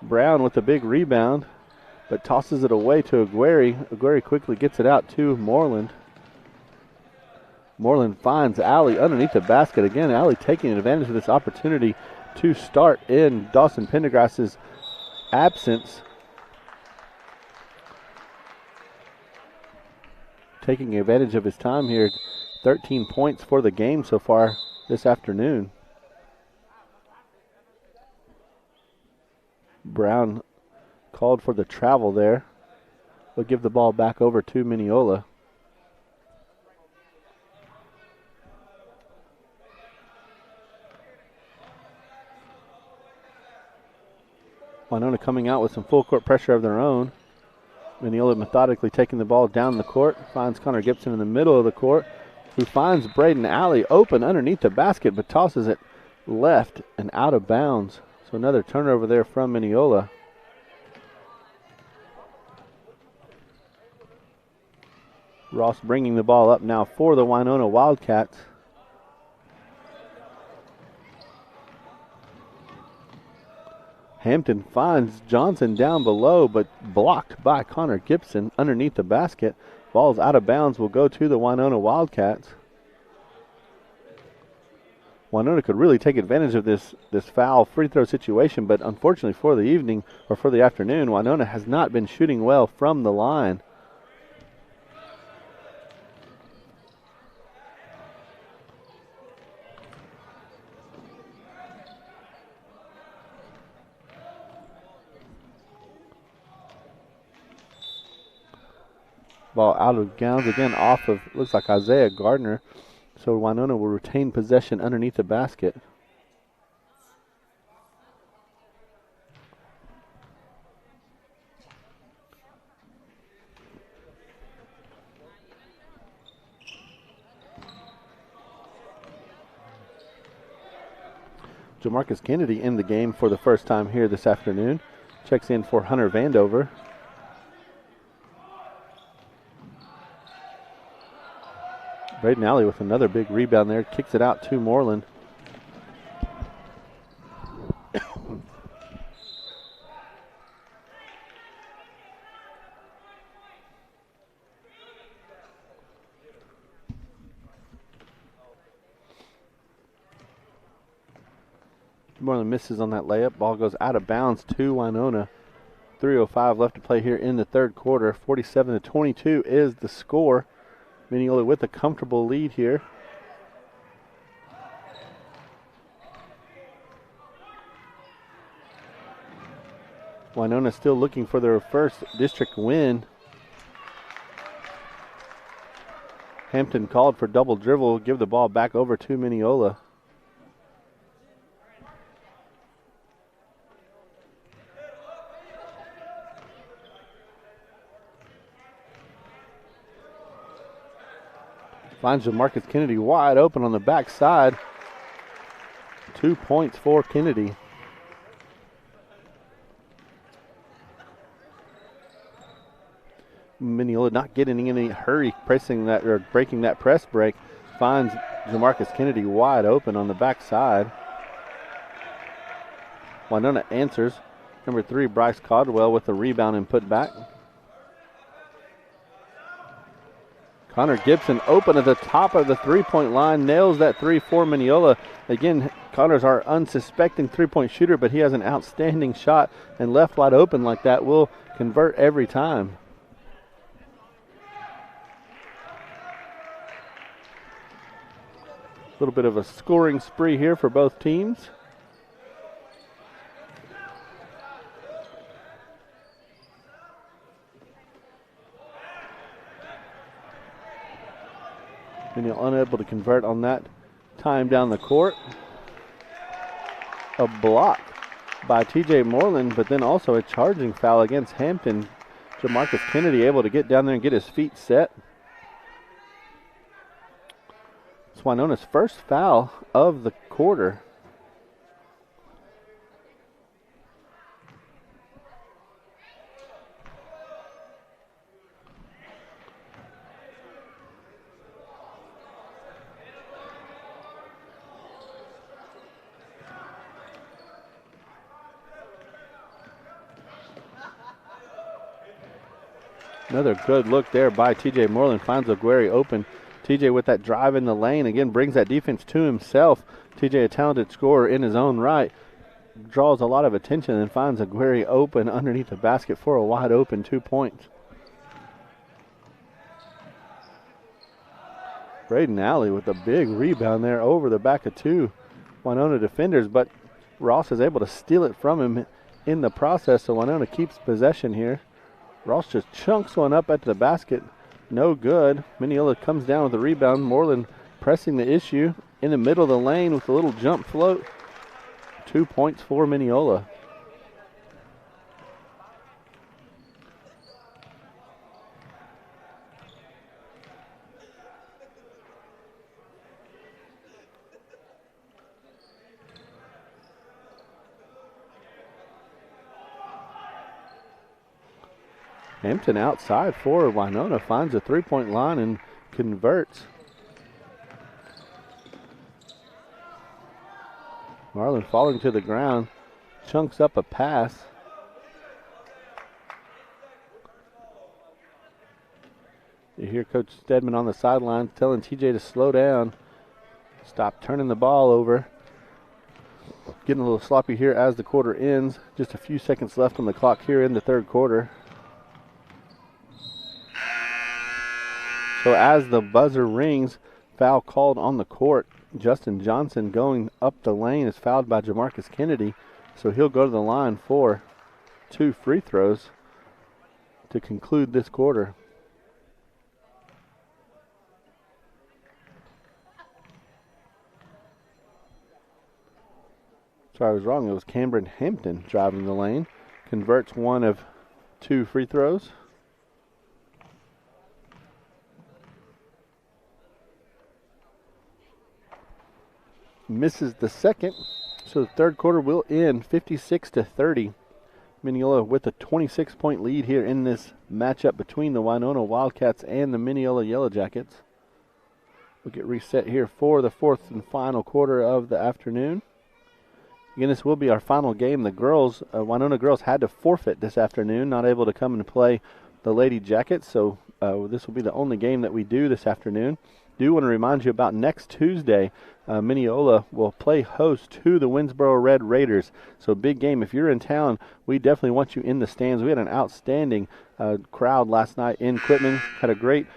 Brown with a big rebound, but tosses it away to Aguirre. Aguirre quickly gets it out to Moreland. Moreland finds Alley underneath the basket again. Alley taking advantage of this opportunity to start in Dawson Pendergrass's absence. Taking advantage of his time here. 13 points for the game so far this afternoon. Brown called for the travel there. We'll give the ball back over to Mineola. Winona coming out with some full court pressure of their own. Mineola methodically taking the ball down the court. Finds Connor Gibson in the middle of the court, who finds Braden Alley open underneath the basket, but tosses it left and out of bounds. So another turnover there from Mineola. Ross bringing the ball up now for the Winona Wildcats. Hampton finds Johnson down below, but blocked by Connor Gibson underneath the basket. Ball's out of bounds, will go to the Winona Wildcats. Winona could really take advantage of this foul free throw situation, but unfortunately for the evening, or for the afternoon, Winona has not been shooting well from the line. Ball out of bounds again off of, looks like Isaiah Gardner. So Winona will retain possession underneath the basket. Jamarcus Kennedy in the game for the first time here this afternoon. Checks in for Hunter Vandover. Braden Alley with another big rebound there. Kicks it out to Moreland. Moreland misses on that layup. Ball goes out of bounds to Winona. 3:05 left to play here in the third quarter. 47-22 is the score. Mineola with a comfortable lead here. Winona still looking for their first district win. Hampton called for double dribble. Give the ball back over to Mineola. Finds Jamarcus Kennedy wide open on the backside. 2 points for Kennedy. Mineola not getting in any hurry, pressing that or breaking that press break. Finds Jamarcus Kennedy wide open on the backside. Winona answers. Number 3, Bryce Caldwell with the rebound and put back. Connor Gibson open at the top of the three-point line, nails that three for Mineola. Again, Connor's our unsuspecting three-point shooter, but he has an outstanding shot, and left wide open like that will convert every time. A little bit of a scoring spree here for both teams. Mineola unable to convert on that time down the court. A block by TJ Moreland, but then also a charging foul against Hampton. Jamarcus Kennedy able to get down there and get his feet set. It's Winona's first foul of the quarter. Another good look there by TJ Moreland. Finds Aguirre open. TJ with that drive in the lane. Again, brings that defense to himself. TJ, a talented scorer in his own right. Draws a lot of attention and finds Aguirre open underneath the basket for a wide open 2 points. Braden Alley with a big rebound there over the back of two Winona defenders, but Ross is able to steal it from him in the process, so Winona keeps possession here. Ross just chunks one up at the basket. No good. Mineola comes down with the rebound. Moreland pressing the issue in the middle of the lane with a little jump float. 2 points for Mineola. Hampton outside for Winona, finds a three-point line and converts. Marlin falling to the ground, chunks up a pass. You hear Coach Stedman on the sideline telling TJ to slow down, stop turning the ball over. Getting a little sloppy here as the quarter ends. Just a few seconds left on the clock here in the third quarter. So as the buzzer rings, foul called on the court. Justin Johnson going up the lane is fouled by Jamarcus Kennedy. So he'll go to the line for 2 free throws to conclude this quarter. Sorry, I was wrong. It was Cameron Hampton driving the lane. Converts one of 2 free throws. Misses the second, so the third quarter will end 56-30. Mineola with a 26-point lead here in this matchup between the Winona Wildcats and the Mineola Yellowjackets. We'll get reset here for the fourth and final quarter of the afternoon. Again, this will be our final game. The girls, Winona girls, had to forfeit this afternoon, not able to come and play the Lady Jackets, so this will be the only game that we do this afternoon. Do want to remind you about next Tuesday. Mineola will play host to the Winsboro Red Raiders. So big game. If you're in town, we definitely want you in the stands. We had an outstanding crowd last night in Quitman. Had a great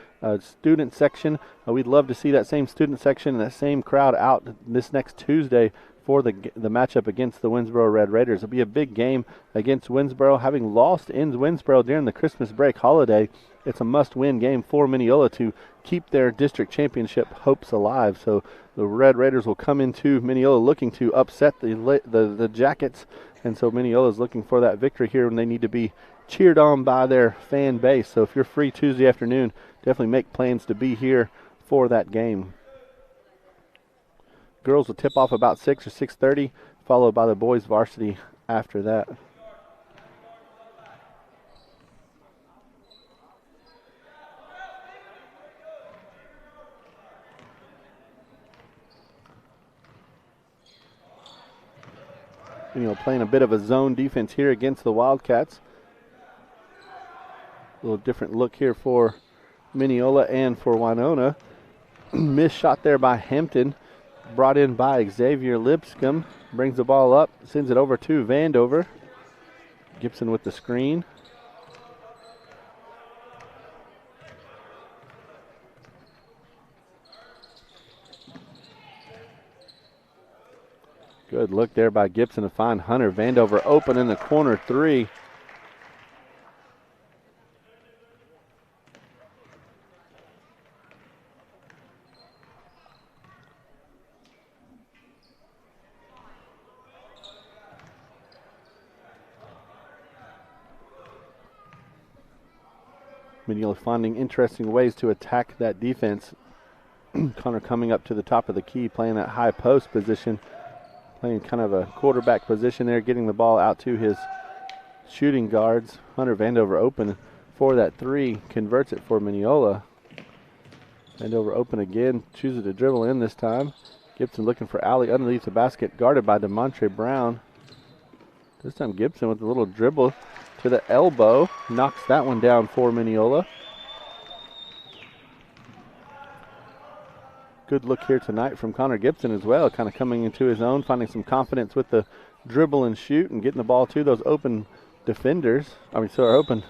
student section. We'd love to see that same student section and that same crowd out this next Tuesday for the matchup against the Winsboro Red Raiders. It'll be a big game against Winsboro. Having lost in Winsboro during the Christmas break holiday, it's a must-win game for Mineola to keep their district championship hopes alive. So the Red Raiders will come into Mineola looking to upset the Jackets, and so Mineola is looking for that victory here, and they need to be cheered on by their fan base. So if you're free Tuesday afternoon, definitely make plans to be here for that game. Girls will tip off about 6 or 6:30, followed by the boys varsity after that. Playing a bit of a zone defense here against the Wildcats. A little different look here for Mineola and for Winona. Missed shot there by Hampton. Brought in by Xavier Lipscomb. Brings the ball up, sends it over to Vandover. Gibson with the screen. Good look there by Gibson to find Hunter. Vandover open in the corner three. Mineola finding interesting ways to attack that defense. Connor coming up to the top of the key, playing that high post position, playing kind of a quarterback position there, getting the ball out to his shooting guards. Hunter Vandover open for that three, converts it for Mineola. Vandover open again, chooses to dribble in this time. Gibson looking for alley underneath the basket, guarded by DeMontre Brown. This time Gibson with a little dribble to the elbow, knocks that one down for Mineola. Good look here tonight from Connor Gibson as well, kind of coming into his own, finding some confidence with the dribble and shoot and getting the ball to those open defenders. Open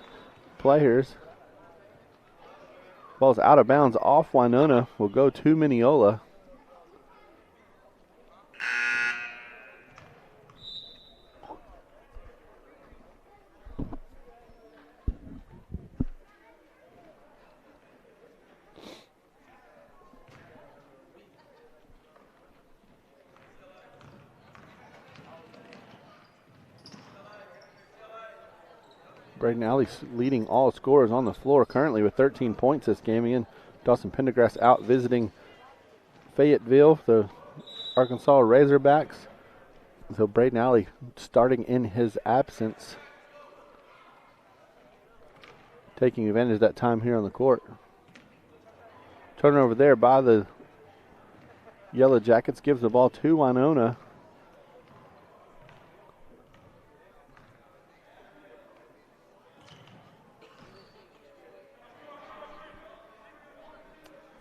players. Ball's out of bounds off Winona, will go to Mineola. Braden Alley's leading all scorers on the floor currently with 13 points this game. Again, Dawson Pendergrass out visiting Fayetteville, the Arkansas Razorbacks. So Braden Alley starting in his absence, taking advantage of that time here on the court. Turnover there by the Yellow Jackets, gives the ball to Winona.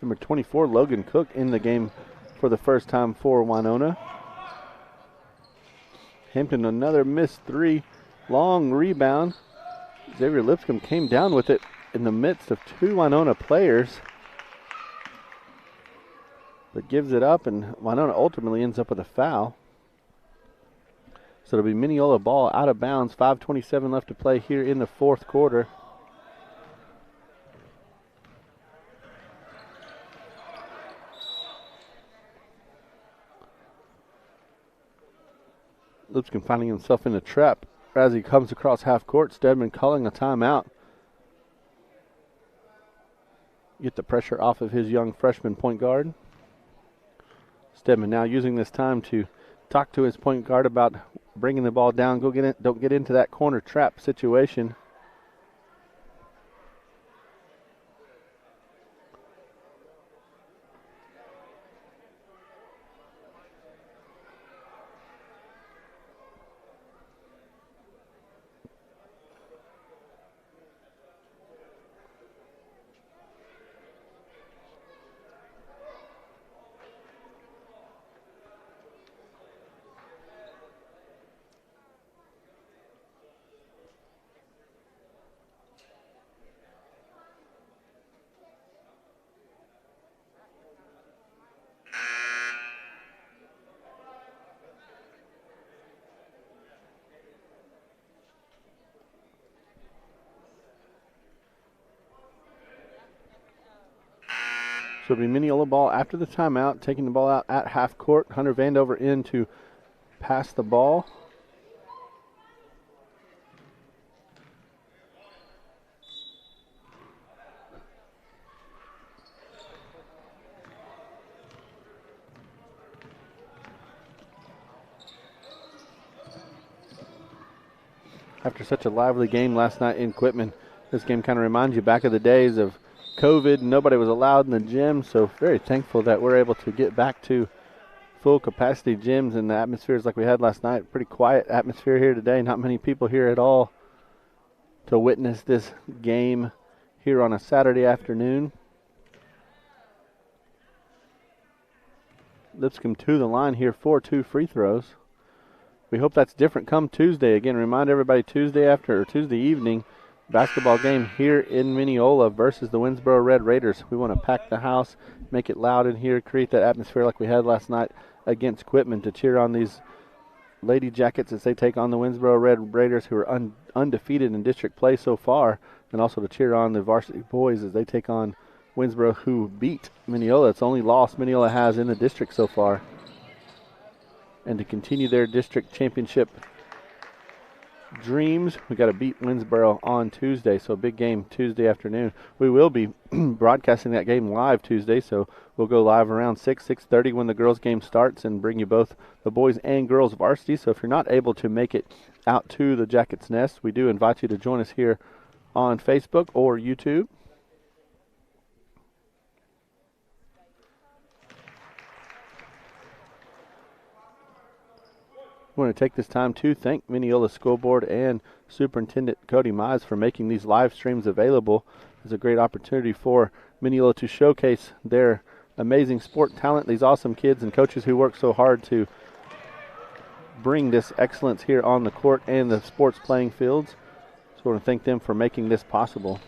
Number 24, Logan Cook, in the game for the first time for Winona. Hampton, another missed three. Long rebound. Xavier Lipscomb came down with it in the midst of two Winona players, but gives it up, and Winona ultimately ends up with a foul. So it'll be Mineola ball out of bounds. 5:27 left to play here in the fourth quarter. Lipscomb finding himself in a trap as he comes across half court. Stedman calling a timeout. Get the pressure off of his young freshman point guard. Stedman now using this time to talk to his point guard about bringing the ball down. Don't get into that corner trap situation. So it'll be Mineola ball after the timeout, taking the ball out at half court. Hunter Vandover in to pass the ball. After such a lively game last night in Quitman, this game kind of reminds you back of the days of COVID. Nobody was allowed in the gym, so very thankful that we're able to get back to full capacity gyms and the atmospheres like we had last night. Pretty quiet atmosphere here today. Not many people here at all to witness this game here on a Saturday afternoon. Lipscomb to the line here for 2 free throws. We hope that's different come Tuesday. Again, remind everybody Tuesday evening, basketball game here in Mineola versus the Winsboro Red Raiders. We want to pack the house, make it loud in here, create that atmosphere like we had last night against Quitman to cheer on these Lady Jackets as they take on the Winsboro Red Raiders, who are undefeated in district play so far, and also to cheer on the varsity boys as they take on Winsboro, who beat Mineola. It's the only loss Mineola has in the district so far. And to continue their district championship dreams, we got to beat Winsboro on Tuesday, so a big game Tuesday afternoon. We will be broadcasting that game live Tuesday, so we'll go live around 6:30 when the girls game starts and bring you both the boys and girls varsity. So if you're not able to make it out to the Jackets Nest, we do invite you to join us here on Facebook or YouTube. I want to take this time to thank Mineola School Board and Superintendent Cody Mize for making these live streams available. It's a great opportunity for Mineola to showcase their amazing sport talent, these awesome kids and coaches who work so hard to bring this excellence here on the court and the sports playing fields. So I want to thank them for making this possible.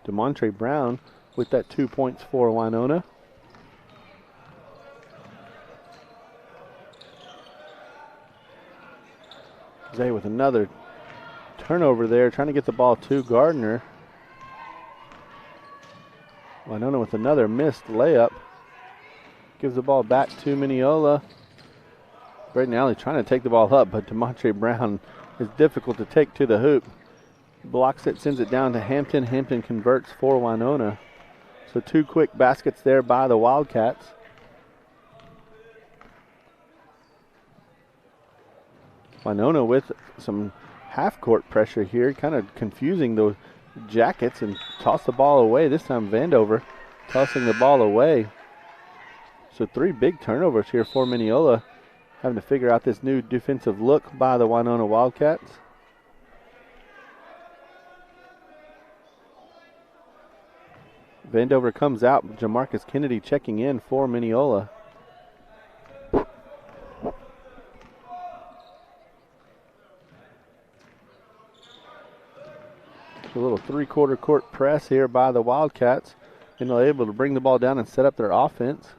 DeMontre Brown with that 2 points for Winona. Zay with another turnover there, trying to get the ball to Gardner. Winona with another missed layup. Gives the ball back to Mineola. Braden Alley trying to take the ball up, but DeMontre Brown is difficult to take to the hoop. Blocks it, sends it down to Hampton. Hampton converts for Winona. So 2 quick baskets there by the Wildcats. Winona with some half-court pressure here, kind of confusing the Jackets, and toss the ball away. This time Vandover tossing the ball away. So 3 big turnovers here for Mineola, having to figure out this new defensive look by the Winona Wildcats. Vandover comes out. Jamarcus Kennedy checking in for Mineola. A little 3-quarter court press here by the Wildcats, and they're able to bring the ball down and set up their offense.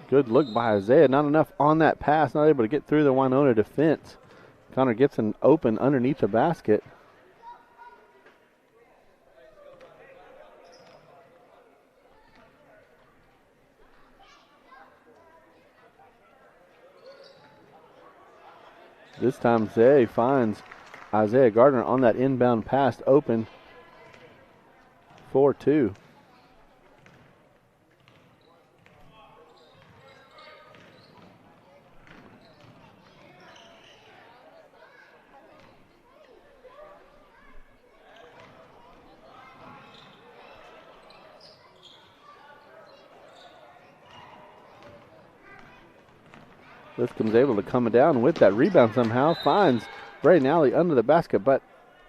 Good look by Isaiah. Not enough on that pass. Not able to get through the Winona defense. Connor Gibson open underneath the basket. This time Zay finds Isaiah Gardner on that inbound pass open for 2. Lipscomb's able to come down with that rebound somehow. Finds Braden Alley under the basket, but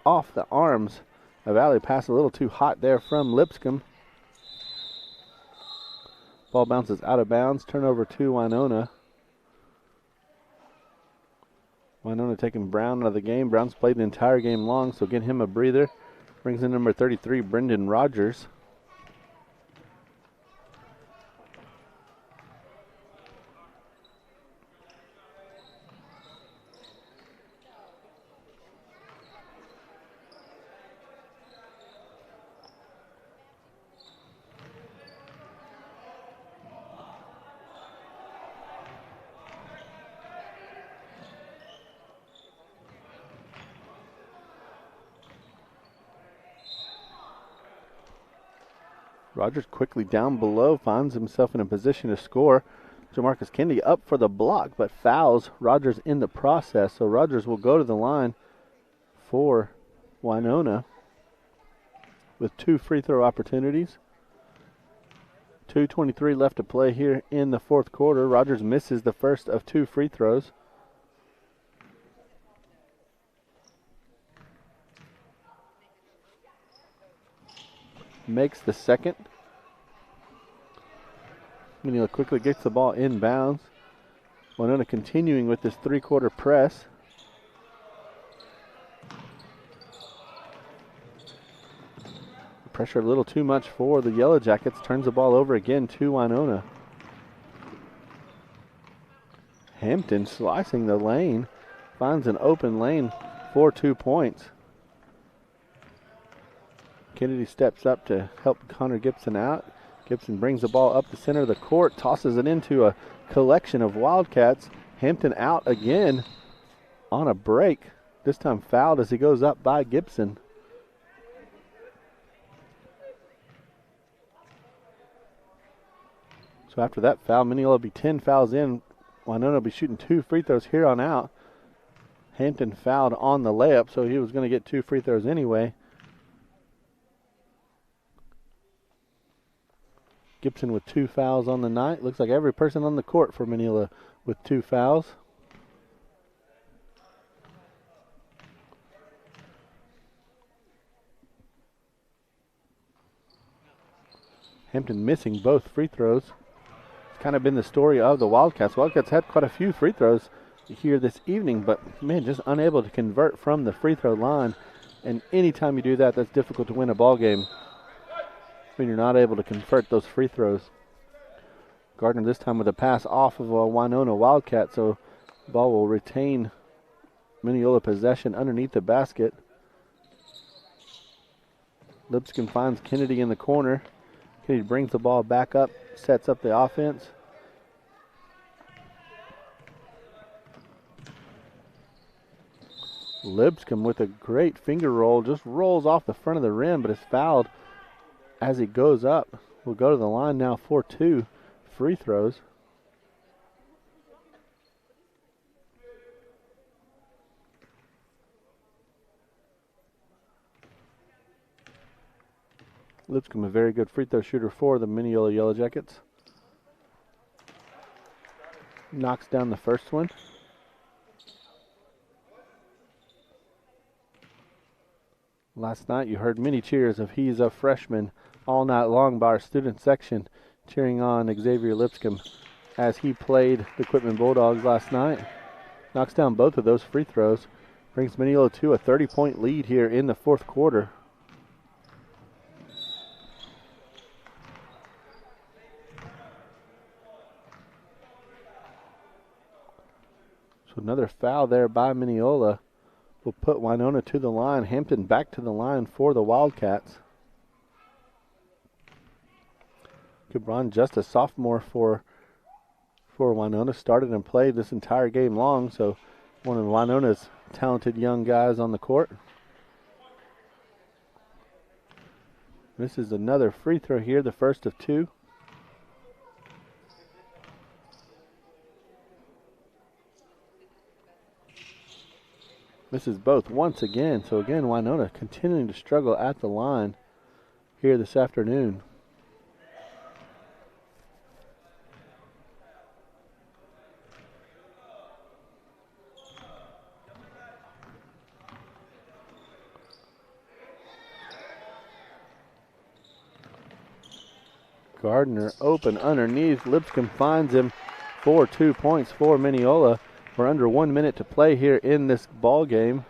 off the arms of Alley. Pass a little too hot there from Lipscomb. Ball bounces out of bounds. Turnover to Winona. Winona taking Brown out of the game. Brown's played the entire game long, so get him a breather. Brings in number 33, Brendan Rogers. Rogers quickly down below, finds himself in a position to score. Jamarcus Kennedy up for the block, but fouls Rogers in the process. So Rogers will go to the line for Winona with 2 free throw opportunities. 2:23 left to play here in the fourth quarter. Rogers misses the first of 2 free throws. Makes the second. Mineola quickly gets the ball inbounds. Winona continuing with this 3-quarter press. Pressure a little too much for the Yellow Jackets. Turns the ball over again to Winona. Hampton slicing the lane. Finds an open lane for 2 points. Kennedy steps up to help Connor Gibson out. Gibson brings the ball up the center of the court, tosses it into a collection of Wildcats. Hampton out again on a break. This time fouled as he goes up by Gibson. So after that foul, Mineola will be 10 fouls in. Winona will be shooting 2 free throws here on out. Hampton fouled on the layup, so he was going to get 2 free throws anyway. Gibson with 2 fouls on the night. Looks like every person on the court for Mineola with 2 fouls. Hampton missing both free throws. It's kind of been the story of the Wildcats. Wildcats had quite a few free throws here this evening, but man, just unable to convert from the free throw line. And anytime you do that, that's difficult to win a ball game when you're not able to convert those free throws. Gardner this time with a pass off of a Winona Wildcat, so the ball will retain Mineola possession underneath the basket. Lipscomb finds Kennedy in the corner. Kennedy brings the ball back up, sets up the offense. Lipscomb with a great finger roll, just rolls off the front of the rim, but is fouled as he goes up. We'll go to the line now for 2 free throws. Lipscomb, a very good free throw shooter for the Mineola Yellowjackets. Knocks down the first one. Last night you heard many cheers of "He's a Freshman" all night long by our student section, cheering on Xavier Lipscomb as he played the Quitman Bulldogs last night. Knocks down both of those free throws. Brings Mineola to a 30-point lead here in the fourth quarter. So another foul there by Mineola will put Winona to the line. Hampton back to the line for the Wildcats. Gibran, just a sophomore for Winona, started and played this entire game long, so one of Winona's talented young guys on the court. This is another free throw here, the first of 2. Misses both once again. So again, Winona continuing to struggle at the line here this afternoon. Gardner open underneath. Lipscomb finds him for 2 points for Mineola. We're under 1 minute to play here in this ball game.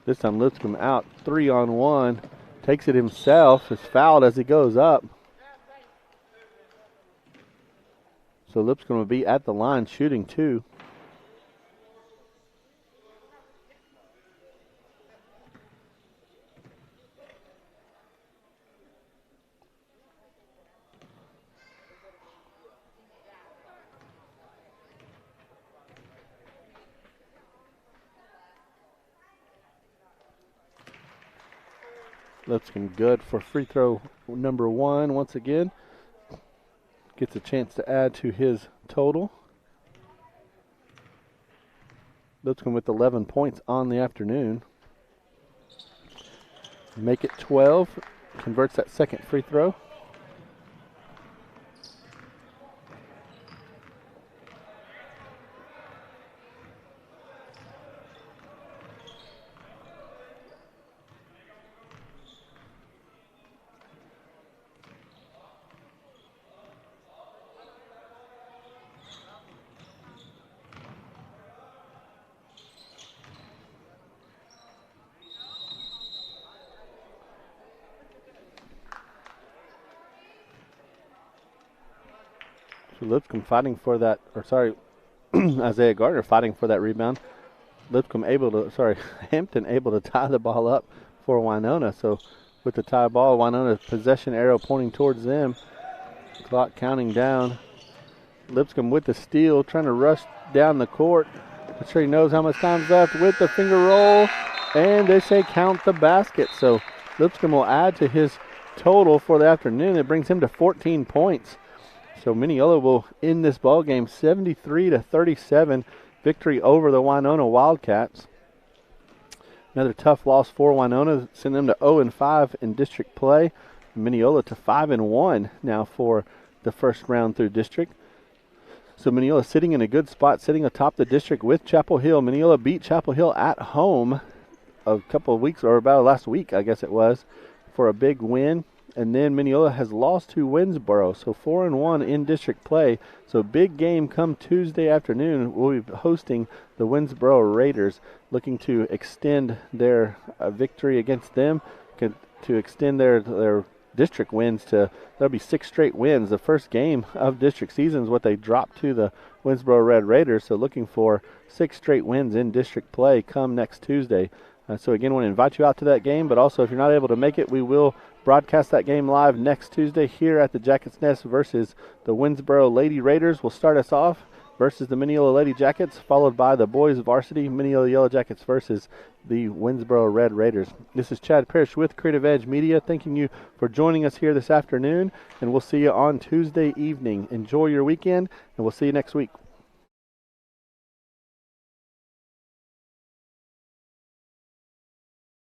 This time Lipscomb out 3-on-1. Takes it himself. Is fouled as he goes up. So Lipscomb will be at the line shooting 2. Lipscomb good for free throw number 1 once again. Gets a chance to add to his total. Lipscomb with 11 points on the afternoon. Make it 12. Converts that second free throw. Lipscomb fighting for that, Isaiah Gardner fighting for that rebound. Hampton able to tie the ball up for Winona. So with the tie ball, Winona's possession arrow pointing towards them. Clock counting down. Lipscomb with the steal, trying to rush down the court. Not sure he knows how much time's left with the finger roll. And they say count the basket. So Lipscomb will add to his total for the afternoon. It brings him to 14 points. So Mineola will end this ball game 73-37, victory over the Winona Wildcats. Another tough loss for Winona, send them to 0-5 in district play. Mineola to 5-1 now for the first round through district. So Mineola sitting in a good spot, sitting atop the district with Chapel Hill. Mineola beat Chapel Hill at home a couple of weeks, or about last week, I guess it was, for a big win. And then Mineola has lost to Winsboro, so 4-1 in district play. So big game come Tuesday afternoon. We'll be hosting the Winsboro Raiders, looking to extend their victory against them, to extend their district wins to, that'll be 6 straight wins. The first game of district season is what they dropped to the Winsboro Red Raiders, so looking for 6 straight wins in district play come next Tuesday. So again, I want to invite you out to that game, but also if you're not able to make it, we will broadcast that game live next Tuesday here at the Jackets Nest versus the Winsboro Lady Raiders. Will start us off versus the Mineola Lady Jackets, followed by the Boys Varsity, Mineola Yellowjackets versus the Winsboro Red Raiders. This is Chad Parrish with Creative Edge Media, thanking you for joining us here this afternoon, and we'll see you on Tuesday evening. Enjoy your weekend, and we'll see you next week.